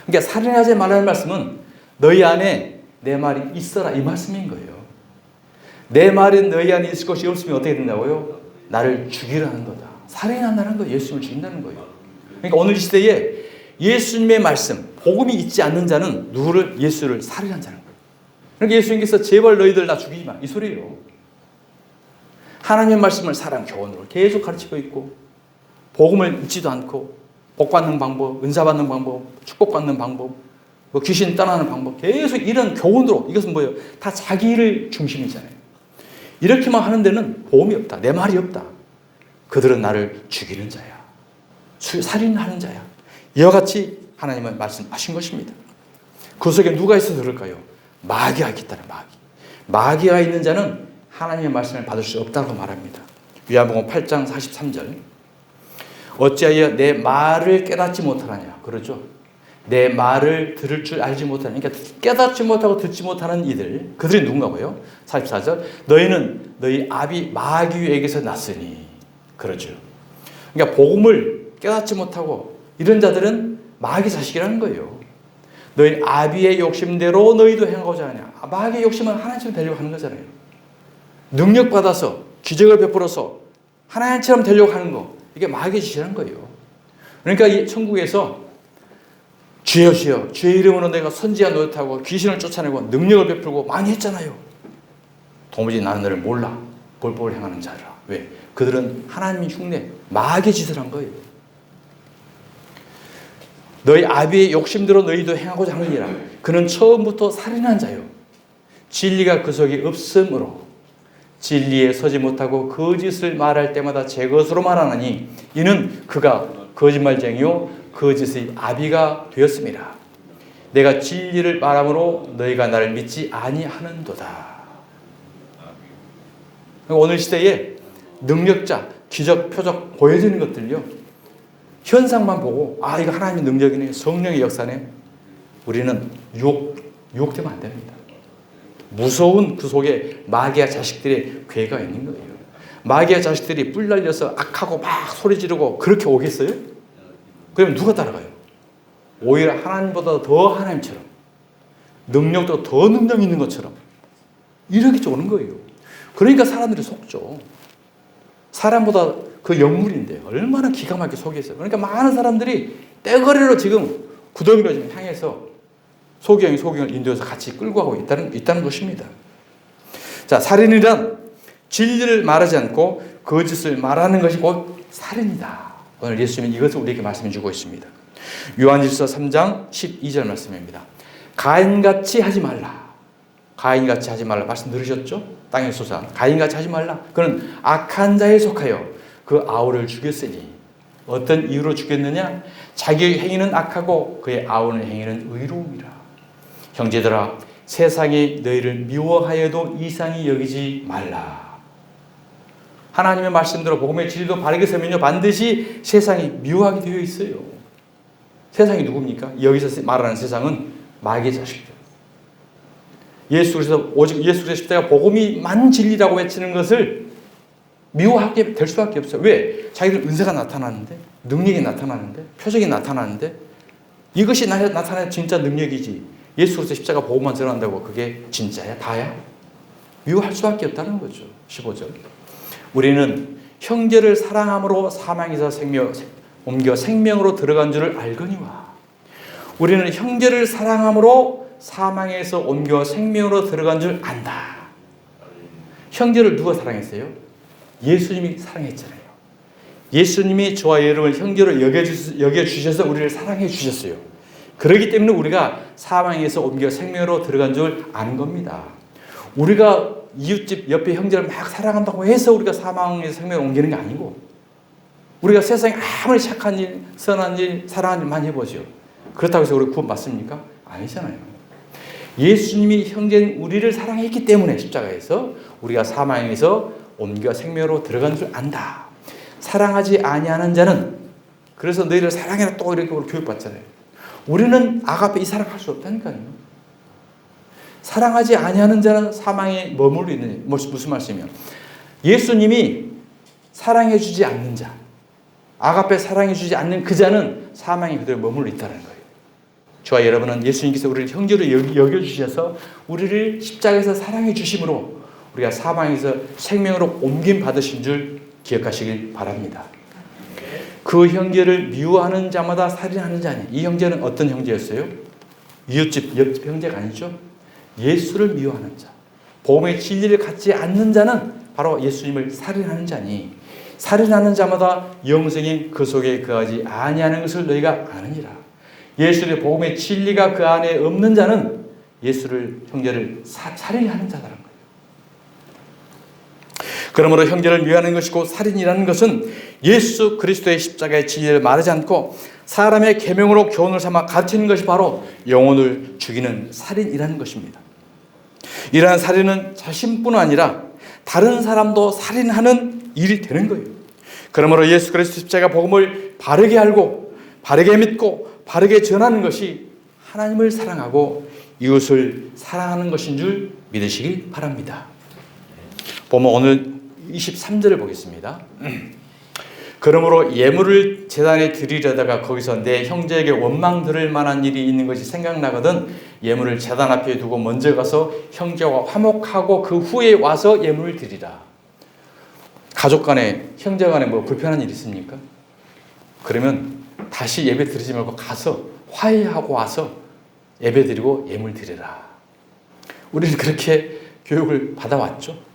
그러니까 살인하지 말라는 말씀은 너희 안에 내 말이 있어라, 이 말씀인 거예요. 내 말이 너희 안에 있을 것이 없으면 어떻게 된다고요? 나를 죽이려 하는도다. 살인한다는 거예요. 예수님을 죽인다는 거예요. 그러니까 오늘 이 시대에 예수님의 말씀, 복음이 있지 않는 자는 누구를? 예수를 살인한 자는 거예요. 그러니까 예수님께서 제발 너희들 나 죽이지 마, 이 소리예요. 하나님의 말씀을 사랑 교훈으로 계속 가르치고 있고, 복음을 잊지도 않고, 복 받는 방법, 은사 받는 방법, 축복 받는 방법, 뭐 귀신 떠나는 방법, 계속 이런 교훈으로, 이것은 뭐예요? 다 자기 일 중심이잖아요. 이렇게만 하는 데는 복음이 없다, 내 말이 없다. 그들은 나를 죽이는 자야, 살인하는 자야. 이와 같이 하나님은 말씀하신 것입니다. 그 속에 누가 있어서 그럴까요? 마귀가 있기 때문에. 마귀가 있는 자는 하나님의 말씀을 받을 수 없다고 말합니다. 요한복음 8장 43절. 어찌하여 내 말을 깨닫지 못하느냐. 그러죠. 내 말을 들을 줄 알지 못하는, 그러니까 깨닫지 못하고 듣지 못하는 이들, 그들이 누군가고요. 44절. 너희는 너희 아비 마귀에게서 났으니. 그러죠. 그러니까 복음을 깨닫지 못하고 이런 자들은 마귀 자식이라는 거예요. 너희 아비의 욕심대로 너희도 행하고자 하냐. 마귀의 욕심은 하나님처럼 되려고 하는 거잖아요. 능력받아서 기적을 베풀어서 하나님처럼 되려고 하는 거, 이게 마귀의 짓이라는 거예요. 그러니까 이 천국에서 주여 주여 주의 이름으로 내가 선지자 노릇하고 귀신을 쫓아내고 능력을 베풀고 많이 했잖아요. 도무지 나는 너를 몰라. 볼법을 행하는 자라. 왜? 그들은 하나님의 흉내, 마귀의 짓을 한 거예요. 너희 아비의 욕심대로 너희도 행하고자 하느니라. 그는 처음부터 살인한 자요. 진리가 그 속에 없으므로 진리에 서지 못하고 거짓을 말할 때마다 제 것으로 말하나니 이는 그가 거짓말쟁이요 거짓의 아비가 되었습니다. 내가 진리를 말함으로 너희가 나를 믿지 아니하는도다. 오늘 시대에 능력자, 기적, 표적 보여지는 것들요, 현상만 보고 아 이거 하나님의 능력이네, 성령의 역사네, 우리는 유혹되면 안 됩니다. 무서운 그 속에 마귀와 자식들의 괴가 있는 거예요. 마귀와 자식들이 뿔 날려서 악하고 막 소리 지르고 그렇게 오겠어요? 그러면 누가 따라가요? 오히려 하나님보다 더 하나님처럼, 능력도 더 능력 있는 것처럼 이렇게 쪼는 거예요. 그러니까 사람들이 속죠. 사람보다 그 영물인데 얼마나 기가 막히게 속였어요. 그러니까 많은 사람들이 떼거리로 지금 구덩이로 지금 향해서 소경을 인도해서 같이 끌고 가고 있다는 것입니다. 자, 살인이란 진리를 말하지 않고 거짓을 말하는 것이 곧 살인이다. 오늘 예수님은 이것을 우리에게 말씀해 주고 있습니다. 요한일서 3장 12절 말씀입니다. 가인같이 하지 말라. 가인같이 하지 말라. 말씀 들으셨죠? 땅의 소사. 가인같이 하지 말라. 그는 악한 자에 속하여 그 아우를 죽였으니 어떤 이유로 죽였느냐? 자기의 행위는 악하고 그의 아우의 행위는 의로움이라. 형제들아, 세상이 너희를 미워하여도 이상히 여기지 말라. 하나님의 말씀대로 복음의 진리도 바르게 서면요 반드시 세상이 미워하게 되어 있어요. 세상이 누굽니까? 여기서 말하는 세상은 마귀의 자식들. 예수 그리스도 오직 예수 그리스도 십자가 복음이만 진리라고 외치는 것을 미워하게 될 수밖에 없어요. 왜? 자기들 은사가 나타나는데, 능력이 나타나는데, 표적이 나타나는데 이것이 나타나는 진짜 능력이지. 예수 그리스도 십자가 복음만 전한다고 그게 진짜야? 다야? 미워할 수밖에 없다는 거죠. 15절. 우리는 형제를 사랑함으로 사망에서 옮겨 생명으로 들어간 줄을 알거니와. 우리는 형제를 사랑함으로 사망에서 옮겨 생명으로 들어간 줄 안다. 형제를 누가 사랑했어요? 예수님이 사랑했잖아요. 예수님이 저와 여러분을 형제로 여겨주셔서 우리를 사랑해 주셨어요. 그렇기 때문에 우리가 사망에서 옮겨 생명으로 들어간 줄 아는 겁니다. 우리가 이웃집 옆에 형제를 막 사랑한다고 해서 우리가 사망에서 생명을 옮기는 게 아니고, 우리가 세상에 아무리 착한 일, 선한 일, 사랑하는 일 많이 해보죠. 그렇다고 해서 우리가 구원받습니까? 아니잖아요. 예수님이 형제인 우리를 사랑했기 때문에 십자가에서 우리가 사망에서 옮겨 생명으로 들어간 줄 안다. 사랑하지 아니하는 자는, 그래서 너희를 사랑해라 또 이렇게 우리 교육받잖아요. 우리는 아가페 이 사랑할 수 없다니까요. 사랑하지 아니하는 자는 사망에 머물러 있는, 무슨 말씀이요? 예수님이 사랑해 주지 않는 자, 아가페 사랑해 주지 않는 그 자는 사망에 그대로 머물러 있다는 거예요. 저와 여러분은 예수님께서 우리를 형제로 여겨주셔서 우리를 십자가에서 사랑해 주심으로 우리가 사망에서 생명으로 옮김 받으신 줄 기억하시길 바랍니다. 그 형제를 미워하는 자마다 살인하는 자니. 이 형제는 어떤 형제였어요? 이웃집, 옆집 형제가 아니죠. 예수를 미워하는 자, 복음의 진리를 갖지 않는 자는 바로 예수님을 살인하는 자니, 살인하는 자마다 영생이 그 속에 거하지 아니하는 것을 너희가 아느니라. 예수의 복음의 진리가 그 안에 없는 자는 예수를, 형제를 살인하는 자라는 거예요. 그러므로 형제를 미워하는 것이고 살인이라는 것은 예수 그리스도의 십자가의 진리를 말하지 않고 사람의 계명으로 교훈을 삼아 가르치는 것이 바로 영혼을 죽이는 살인이라는 것입니다. 이러한 살인은 자신뿐 아니라 다른 사람도 살인하는 일이 되는 거예요. 그러므로 예수 그리스도 십자가 복음을 바르게 알고 바르게 믿고 바르게 전하는 것이 하나님을 사랑하고 이웃을 사랑하는 것인 줄 믿으시길 바랍니다. 보면 오늘 23절을 보겠습니다. 그러므로 예물을 제단에 드리려다가 거기서 내 형제에게 원망 들을 만한 일이 있는 것이 생각나거든 예물을 제단 앞에 두고 먼저 가서 형제와 화목하고 그 후에 와서 예물을 드리라. 가족 간에, 형제 간에 뭐 불편한 일 있습니까? 그러면 다시 예배 드리지 말고 가서 화해하고 와서 예배 드리고 예물 드리라. 우리는 그렇게 교육을 받아왔죠.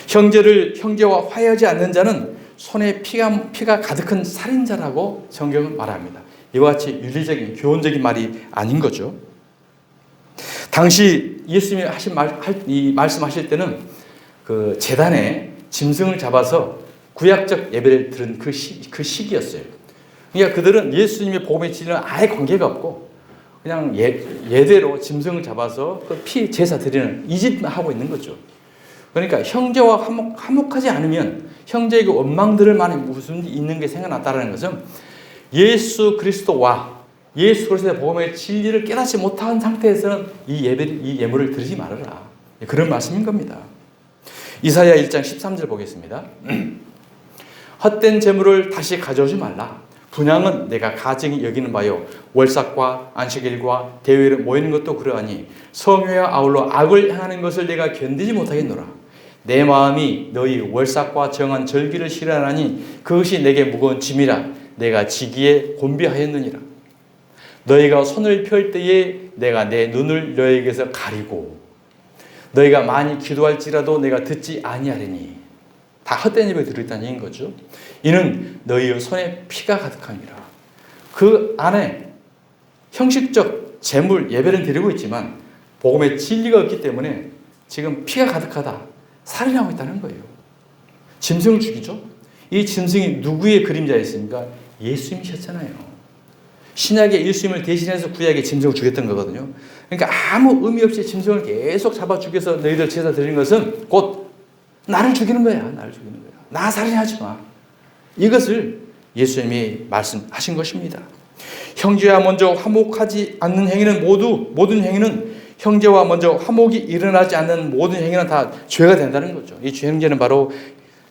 형제와 화해하지 않는 자는 손에 피가 가득한 살인자라고 성경은 말합니다. 이와 같이 윤리적인 교훈적인 말이 아닌 거죠. 당시 예수님이 말씀하실 때는 그 제단에 짐승을 잡아서 구약적 예배를 드린 그 시기였어요. 그러니까 그들은 예수님의 복음의 진리는 아예 관계가 없고 그냥 예대로 짐승을 잡아서 그 피 제사 드리는 이 짓만 하고 있는 거죠. 그러니까 형제와 화목하지 않으면 형제에게 원망 들을 만한 무슨 있는 게 생각났다는 것은 예수 그리스도와 예수 그리스도의 복음의 진리를 깨닫지 못한 상태에서는 이 예물을 드리지 말아라. 그런 말씀인 겁니다. 이사야 1장 13절 보겠습니다. 헛된 재물을 다시 가져오지 말라. 분향은 내가 가증히 여기는 바요 월삭과 안식일과 대회를 모이는 것도 그러하니 성회와 아울러 악을 행하는 것을 내가 견디지 못하겠노라. 내 마음이 너희 월삭과 정한 절기를 싫어하니 그것이 내게 무거운 짐이라 내가 지기에 곤비하였느니라. 너희가 손을 펼 때에 내가 내 눈을 너희에게서 가리고 너희가 많이 기도할지라도 내가 듣지 아니하리니. 다 헛된 입에 들었다는 얘기인 거죠. 이는 너희의 손에 피가 가득함이라. 그 안에 형식적 제물 예배를 드리고 있지만 복음의 진리가 없기 때문에 지금 피가 가득하다, 살인하고 있다는 거예요. 짐승을 죽이죠. 이 짐승이 누구의 그림자였습니까? 예수님이셨잖아요. 신약의 예수님을 대신해서 구약의 짐승을 죽였던 거거든요. 그러니까 아무 의미 없이 짐승을 계속 잡아 죽여서 너희들 제사 드리는 것은 곧 나를 죽이는 거야. 나를 죽이는 거야. 나 살인하지 마. 이것을 예수님이 말씀하신 것입니다. 형제와 먼저 화목하지 않는 행위는 모든 행위는 형제와 먼저 화목이 일어나지 않는 모든 행위는 다 죄가 된다는 거죠. 이 죄는 바로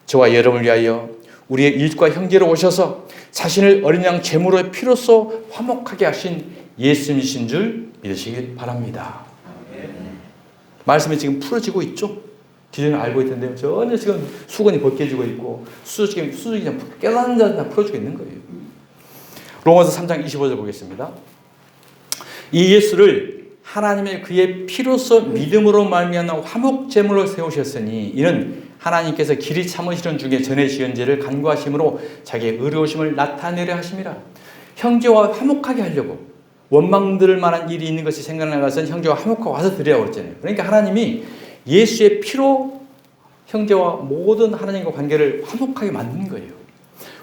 저와 여러분을 위하여 우리의 일과 형제로 오셔서 자신을 어린 양 제물의 피로써 화목하게 하신 예수님이신 줄 믿으시길 바랍니다. 말씀이 지금 풀어지고 있죠? 기존에 알고 있던데 전혀 지금 수건이 벗겨지고 있고 수직이 그냥 깨닫는 자들 풀어지고 있는 거예요. 로마서 3장 25절 보겠습니다. 이 예수를 하나님의 그의 피로써 믿음으로 말미암아 화목 제물로 세우셨으니 이는 하나님께서 길이 참으시는 중에 전에 지은 죄를 간구하심으로 자기의 의로우심을 나타내려 하심이라. 형제와 화목하게 하려고 원망들 만한 일이 있는 것이 생각나가서는 형제와 화목하고 와서 드리라고 그랬잖아요. 그러니까 하나님이 예수의 피로 형제와 모든 하나님과 관계를 화목하게 만든 거예요.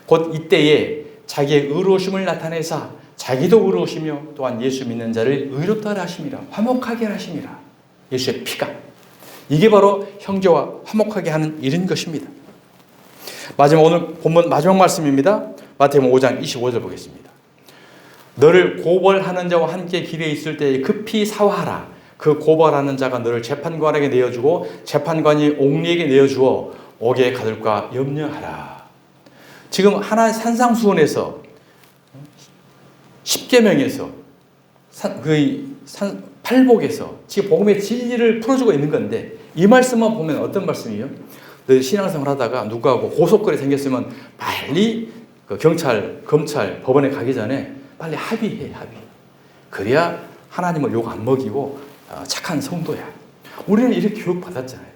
곧 이때에 자기의 의로우심을 나타내사 자기도 의로우시며 또한 예수 믿는 자를 의롭다 하라 하심이라. 화목하게 하라 하심이라. 예수의 피가. 이게 바로 형제와 화목하게 하는 일인 것입니다. 오늘 본문 마지막 말씀입니다. 마태복음 5장 25절 보겠습니다. 너를 고발하는 자와 함께 길에 있을 때에 급히 사화하라. 그 고발하는 자가 너를 재판관에게 내어주고 재판관이 옥리에게 내어주어 옥에 가둘까 염려하라. 지금 하나의 산상수훈에서 10계명에서 팔복에서 지금 복음의 진리를 풀어주고 있는 건데 이 말씀만 보면 어떤 말씀이에요? 너희 신앙생활 하다가 누구하고 고속거리 생겼으면 빨리 경찰, 검찰, 법원에 가기 전에 빨리 합의해. 그래야 하나님을 욕 안 먹이고 착한 성도야. 우리는 이렇게 교육받았잖아요.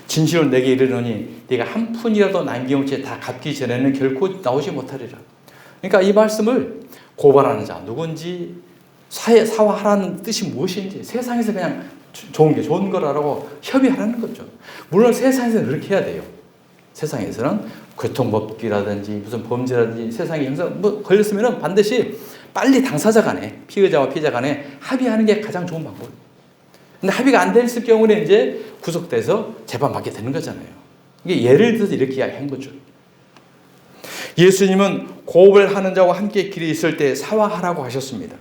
진실을 내게 이르노니 네가 한 푼이라도 남김없이 다 갚기 전에는 결코 나오지 못하리라. 그러니까 이 말씀을 고발하는 자 누군지 사화하라는 뜻이 무엇인지 세상에서 그냥 좋은 거라고 협의하라는 거죠. 물론 세상에서는 그렇게 해야 돼요. 세상에서는 교통법규라든지 무슨 범죄라든지 세상에 형사 걸렸으면 반드시 빨리 당사자 간에 피의자와 피해자 간에 합의하는 게 가장 좋은 방법이에요. 근데 합의가 안 됐을 경우는 이제 구속돼서 재판받게 되는 거잖아요. 이게 예를 들어서 이렇게 이야기한 거죠. 예수님은 고발하는 자와 함께 길에 있을 때 사화하라고 하셨습니다.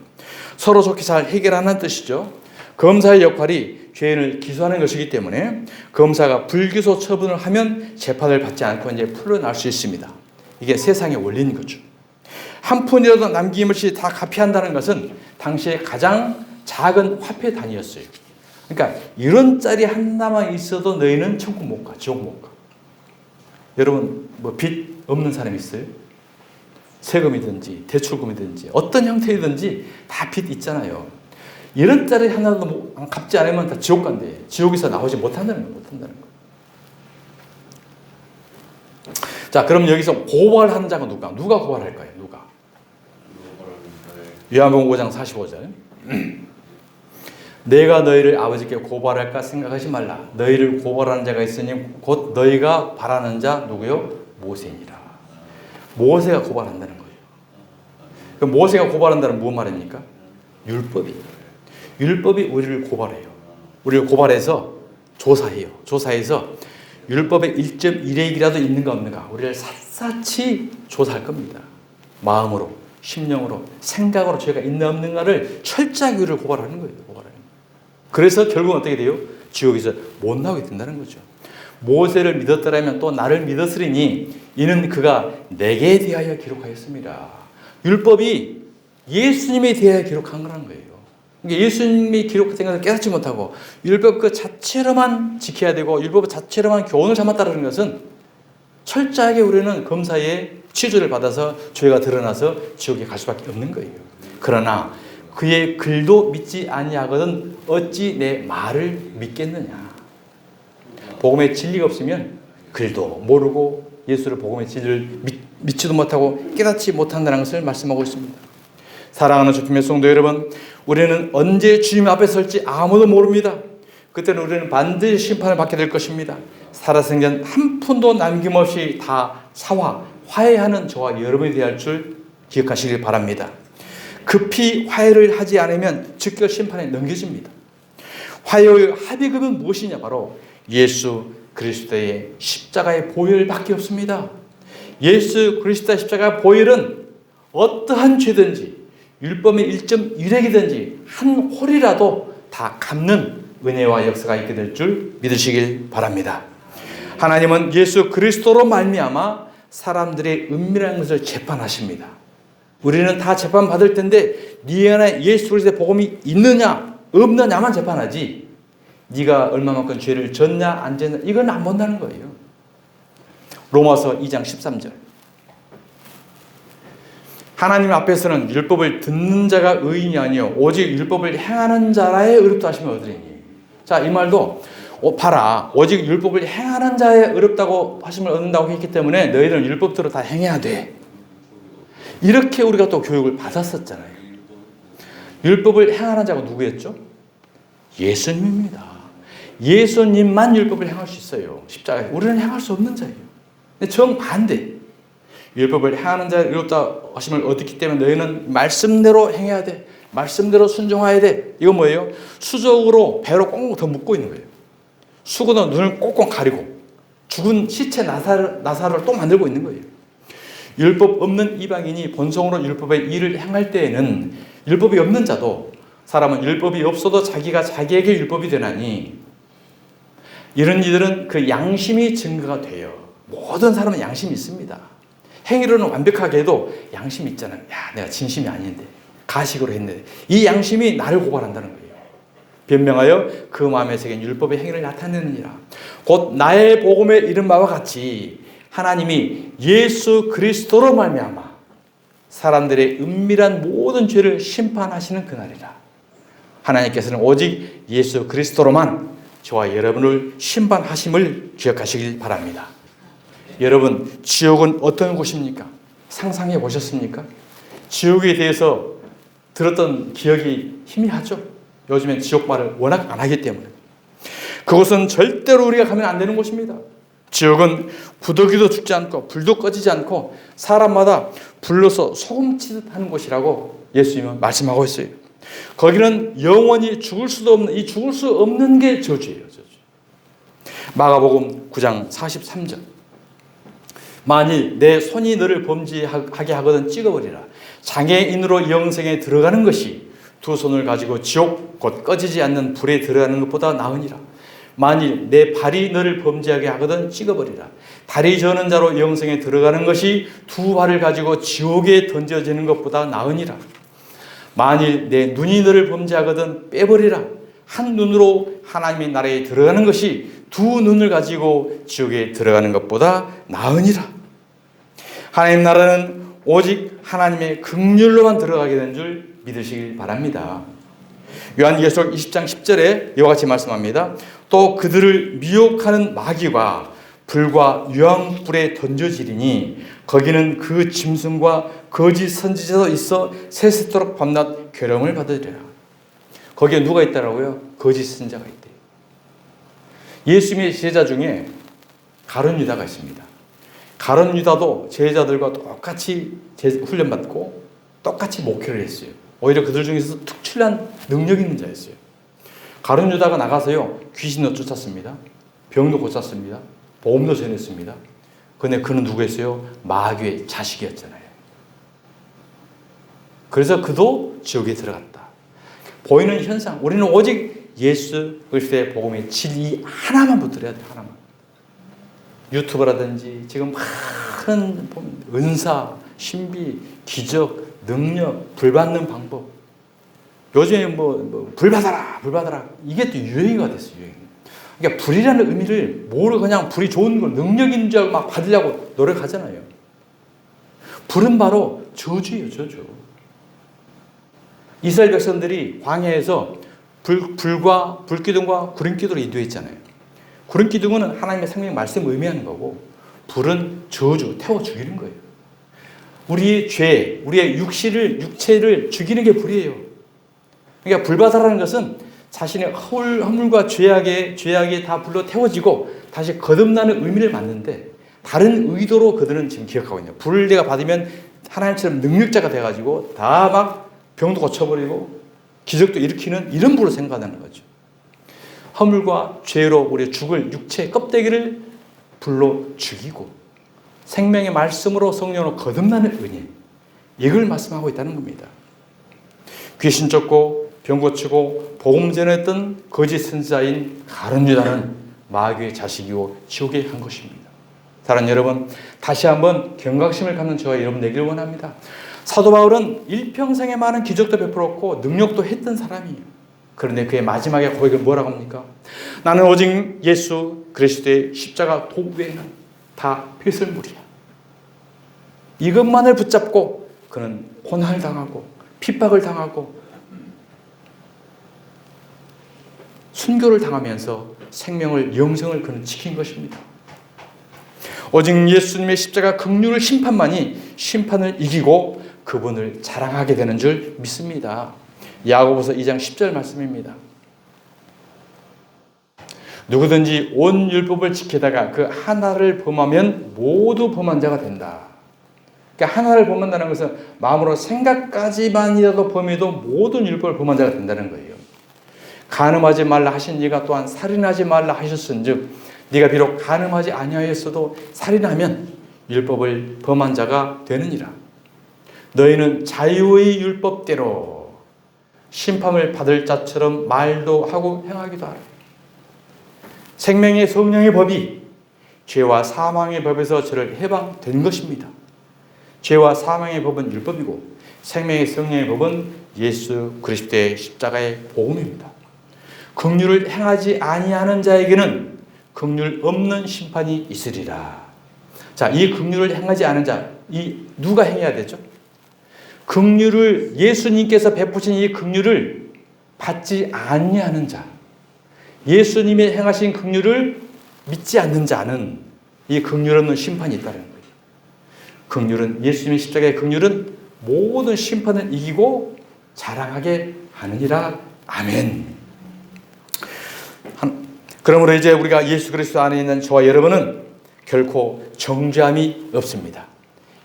서로 좋게 잘 해결하는 뜻이죠. 검사의 역할이 죄인을 기소하는 것이기 때문에 검사가 불기소 처분을 하면 재판을 받지 않고 이제 풀려날 수 있습니다. 이게 세상의 원리인 거죠. 한 푼이라도 남김없이 다 갚아야 한다는 것은 당시에 가장 작은 화폐 단위였어요. 그러니까 1원짜리 하나만 있어도 너희는 천국 못 가, 지옥 못 가. 여러분 빚 없는 사람 있어요? 세금이든지 대출금이든지 어떤 형태이든지 다 빚 있잖아요. 1원짜리 하나도 갚지 않으면 다 지옥 간대. 지옥에서 나오지 못한다는 거예요. 자, 그럼 여기서 고발하는 자가 누가 고발할까요? 누가? 요한복음 5장 45절. 내가 너희를 아버지께 고발할까 생각하지 말라. 너희를 고발하는 자가 있으니 곧 너희가 바라는 자 누구요? 모세니라. 모세가 고발한다는 거예요. 그럼 모세가 고발한다는 무슨 말입니까? 율법이 우리를 고발해요. 우리를 고발해서 조사해요. 조사해서 율법에 1.1핵이라도 있는가 없는가 우리를 샅샅이 조사할 겁니다. 마음으로, 심령으로, 생각으로 죄가 있나 없는가를 철저하게 우리를 고발하는 거예요. 그래서 결국은 어떻게 돼요? 지옥에서 못 나오게 된다는 거죠. 모세를 믿었더라면 또 나를 믿었으리니 이는 그가 내게 대하여 기록하였습니다. 율법이 예수님에 대하여 기록한 거라는 거예요. 그러니까 예수님이 기록된 것을 깨닫지 못하고 율법 그 자체로만 지켜야 되고 율법 자체로만 교훈을 삼았다는 것은 철저하게 우리는 검사의 취조를 받아서 죄가 드러나서 지옥에 갈 수밖에 없는 거예요. 그러나 그의 글도 믿지 아니하거든 어찌 내 말을 믿겠느냐. 복음의 진리가 없으면 글도 모르고 예수를 복음의 진리를 믿지도 못하고 깨닫지 못한다는 것을 말씀하고 있습니다. 사랑하는 주님의 성도 여러분, 우리는 언제 주님 앞에 설지 아무도 모릅니다. 그때는 우리는 반드시 심판을 받게 될 것입니다. 살아생전 한 푼도 남김없이 다 사와 화해하는 저와 여러분이 되어야 할 줄 기억하시길 바랍니다. 급히 화해를 하지 않으면 즉결 심판에 넘겨집니다. 화해의 합의금은 무엇이냐? 바로 예수 그리스도의 십자가의 보혈밖에 없습니다. 예수 그리스도의 십자가의 보혈은 어떠한 죄든지 율법의 1.1획이든지 한 홀이라도 다 갚는 은혜와 역사가 있게 될 줄 믿으시길 바랍니다. 하나님은 예수 그리스도로 말미암아 사람들의 은밀한 것을 재판하십니다. 우리는 다 재판받을 텐데 네 안에 예수 그리스도의 복음이 있느냐 없느냐만 재판하지 네가 얼마만큼 죄를 졌냐 안 졌냐 이건 안 본다는 거예요. 로마서 2장 13절. 하나님 앞에서는 율법을 듣는 자가 의인이 아니요 오직 율법을 행하는 자라에 의롭다 하시면 얻으리니. 자, 이 말도 봐라. 오직 율법을 행하는 자에 의롭다고 하심을 얻는다고 했기 때문에 너희들은 율법대로 다 행해야 돼. 이렇게 우리가 또 교육을 받았었잖아요. 율법을 행하는 자가 누구였죠? 예수님입니다. 예수님만 율법을 행할 수 있어요. 십자가에. 우리는 행할 수 없는 자예요. 정반대. 율법을 행하는 자에 의롭다 하심을 얻었기 때문에 너희는 말씀대로 행해야 돼. 말씀대로 순종해야 돼. 이건 뭐예요? 수적으로 배로 꽁꽁 더 묶고 있는 거예요. 수건으로 눈을 꽁꽁 가리고 죽은 시체 나사를 또 만들고 있는 거예요. 율법 없는 이방인이 본성으로 율법의 일을 행할 때에는 율법이 없는 자도 사람은 율법이 없어도 자기가 자기에게 율법이 되나니 이런 이들은 그 양심이 증거가 돼요. 모든 사람은 양심이 있습니다. 행위로는 완벽하게 해도 양심이 있잖아요. 야, 내가 진심이 아닌데 가식으로 했는데 이 양심이 나를 고발한다는 거예요. 변명하여 그 마음에 새긴 율법의 행위를 나타내느니라. 곧 나의 복음에 이른 바와 같이 하나님이 예수 그리스도로 말미암아 사람들의 은밀한 모든 죄를 심판하시는 그날이라. 하나님께서는 오직 예수 그리스도로만 저와 여러분을 심판하심을 기억하시길 바랍니다. 여러분, 지옥은 어떤 곳입니까? 상상해 보셨습니까? 지옥에 대해서 들었던 기억이 희미하죠? 요즘엔 지옥 말을 워낙 안 하기 때문에. 그곳은 절대로 우리가 가면 안 되는 곳입니다. 지옥은 구더기도 죽지 않고 불도 꺼지지 않고 사람마다 불로서 소금치듯 하는 곳이라고 예수님은 말씀하고 있어요. 거기는 영원히 죽을 수도 없는, 이 죽을 수 없는 게 저주예요. 저주. 마가복음 9장 43절. 만일 내 손이 너를 범죄하게 하거든 찍어버리라. 장애인으로 영생에 들어가는 것이 두 손을 가지고 지옥 곧 꺼지지 않는 불에 들어가는 것보다 나으니라. 만일 내 발이 너를 범죄하게 하거든 찍어버리라. 다리 저는 자로 영생에 들어가는 것이 두 발을 가지고 지옥에 던져지는 것보다 나으니라. 만일 내 눈이 너를 범죄하거든 빼버리라. 한 눈으로 하나님의 나라에 들어가는 것이 두 눈을 가지고 지옥에 들어가는 것보다 나으니라. 하나님 나라는 오직 하나님의 긍휼로만 들어가게 된 줄 믿으시길 바랍니다. 요한계시록 20장 10절에 이와 같이 말씀합니다. 또 그들을 미혹하는 마귀가 불과 유황불에 던져지리니 거기는 그 짐승과 거짓 선지자도 있어 세세토록 밤낮 괴로움을 받으리라. 거기에 누가 있다라고요? 거짓 선지자가 있대요. 예수님의 제자 중에 가룟 유다가 있습니다. 가룟 유다도 제자들과 똑같이 훈련받고 똑같이 목회를 했어요. 오히려 그들 중에서 특출난 능력 있는 자였어요. 가룟 유다가 나가서요, 귀신도 쫓았습니다. 병도 고쳤습니다. 보험도 전했습니다. 근데 그는 누구였어요? 마귀의 자식이었잖아요. 그래서 그도 지옥에 들어갔다. 보이는 현상, 우리는 오직 예수 그리스도의 복음의 진리 하나만 붙들어야 돼. 하나만. 유튜브라든지 지금 많은 은사, 신비, 기적, 능력, 불받는 방법. 요즘에 불 받아라. 이게 또 유행어가 됐어요. 유행. 그러니까 불이라는 의미를 모르고 그냥 불이 좋은 걸 능력인 줄 알고 막 받으려고 노력하잖아요. 불은 바로 저주예요, 저주. 이스라엘 백성들이 광야에서 불기둥과 구름기둥으로 인도했잖아요. 구름기둥은 하나님의 생명 말씀을 의미하는 거고, 불은 저주, 태워 죽이는 거예요. 우리의 죄, 우리의 육체를 죽이는 게 불이에요. 그러니까 불바다라는 것은 자신의 허물과 죄악에 다 불로 태워지고 다시 거듭나는 의미를 맞는데, 다른 의도로 그들은 지금 기억하고 있네요. 불을 내가 받으면 하나님처럼 능력자가 돼가지고 다 막 병도 고쳐버리고 기적도 일으키는 이런 불을 생각하는 거죠. 허물과 죄로 우리 죽을 육체 껍데기를 불로 죽이고 생명의 말씀으로 성령으로 거듭나는 은혜, 이걸 말씀하고 있다는 겁니다. 귀신 쫓고 병 고치고 복음 전했던 거짓 선지자인 가룟 유다는 마귀의 자식이고 지옥에 한 것입니다. 사랑하는 여러분, 다시 한번 경각심을 갖는 저와 여러분 되기를 원합니다. 사도 바울은 일평생에 많은 기적도 베풀었고 능력도 했던 사람이에요. 그런데 그의 마지막에 고백을 뭐라고 합니까? 나는 오직 예수 그리스도의 십자가 도 외에는 다 배설물이야. 이것만을 붙잡고 그는 고난을 당하고 핍박을 당하고 순교를 당하면서 생명을, 영생을 그는 지킨 것입니다. 오직 예수님의 십자가 긍휼의 심판만이 심판을 이기고 그분을 자랑하게 되는 줄 믿습니다. 야고보서 2장 10절 말씀입니다. 누구든지 온 율법을 지키다가 그 하나를 범하면 모두 범한 자가 된다. 그러니까 하나를 범한다는 것은 마음으로 생각까지만이라도 범해도 모든 율법을 범한 자가 된다는 거예요. 간음하지 말라 하신 이가 또한 살인하지 말라 하셨은즉 네가 비록 간음하지 아니하였어도 살인하면 율법을 범한 자가 되느니라. 너희는 자유의 율법대로 심판을 받을 자처럼 말도 하고 행하기도 하라. 생명의 성령의 법이 죄와 사망의 법에서 저를 해방된 것입니다. 죄와 사망의 법은 율법이고 생명의 성령의 법은 예수 그리스도의 십자가의 복음입니다. 긍휼을 행하지 아니하는 자에게는 긍휼 없는 심판이 있으리라. 자, 이 긍휼을 행하지 않은 자, 이 누가 행해야 되죠? 긍휼을 예수님께서 베푸신 이 긍휼을 받지 아니하는 자, 예수님의 행하신 긍휼을 믿지 않는 자는 이 긍휼 없는 심판이 있다는 거예요. 긍휼은, 예수님의 십자가의 긍휼은 모든 심판을 이기고 자랑하게 하느니라. 아멘. 그러므로 이제 우리가 예수 그리스도 안에 있는 저와 여러분은 결코 정죄함이 없습니다.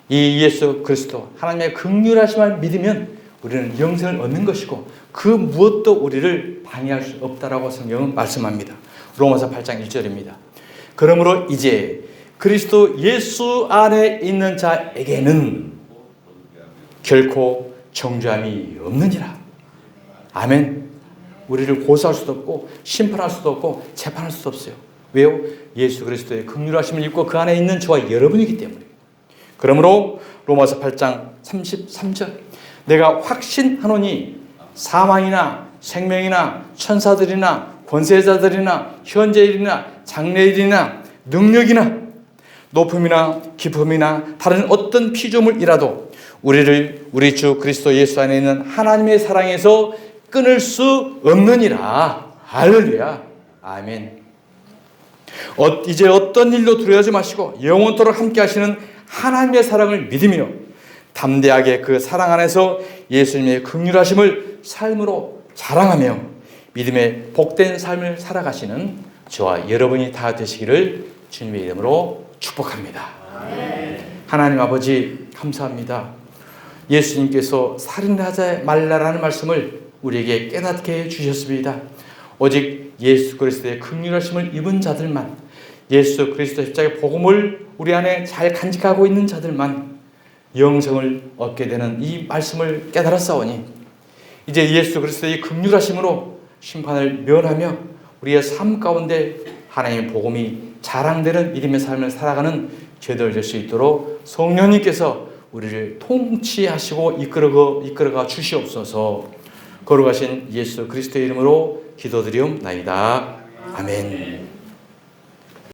이 예수 그리스도 하나님의 긍휼하심을 믿으면 우리는 영생을 얻는 것이고 그 무엇도 우리를 방해할 수 없다라고 성경은 말씀합니다. 로마서 8장 1절입니다. 그러므로 이제 그리스도 예수 안에 있는 자에게는 결코 정죄함이 없느니라. 아멘. 우리를 고소할 수도 없고 심판할 수도 없고 재판할 수도 없어요. 왜요? 예수 그리스도의 긍휼하심을 입고 그 안에 있는 저와 여러분이기 때문에. 그러므로 로마서 8장 33절 내가 확신하노니 사망이나 생명이나 천사들이나 권세자들이나 현재일이나 장래일이나 능력이나 높음이나 깊음이나 다른 어떤 피조물이라도 우리를 우리 주 그리스도 예수 안에 있는 하나님의 사랑에서 끊을 수 없느니라. 할렐루야. 아멘. 이제 어떤 일도 두려워하지 마시고 영원토록 함께 하시는 하나님의 사랑을 믿으며 담대하게 그 사랑 안에서 예수님의 긍휼하심을 삶으로 자랑하며 믿음의 복된 삶을 살아가시는 저와 여러분이 다 되시기를 주님의 이름으로 축복합니다. 하나님 아버지 감사합니다. 예수님께서 살인하지 말라라는 말씀을 우리에게 깨닫게 해주셨습니다. 오직 예수 그리스도의 긍휼하심을 입은 자들만, 예수 그리스도의 십자가의 복음을 우리 안에 잘 간직하고 있는 자들만 영생을 얻게 되는 이 말씀을 깨달았사오니 이제 예수 그리스도의 긍휼하심으로 심판을 면하며 우리의 삶 가운데 하나님의 복음이 자랑되는 믿음의 삶을 살아가는 저희들 될 수 있도록 성령님께서 우리를 통치하시고 이끌어가 주시옵소서. 거룩하신 예수 그리스도의 이름으로 기도드리옵나이다. 아멘.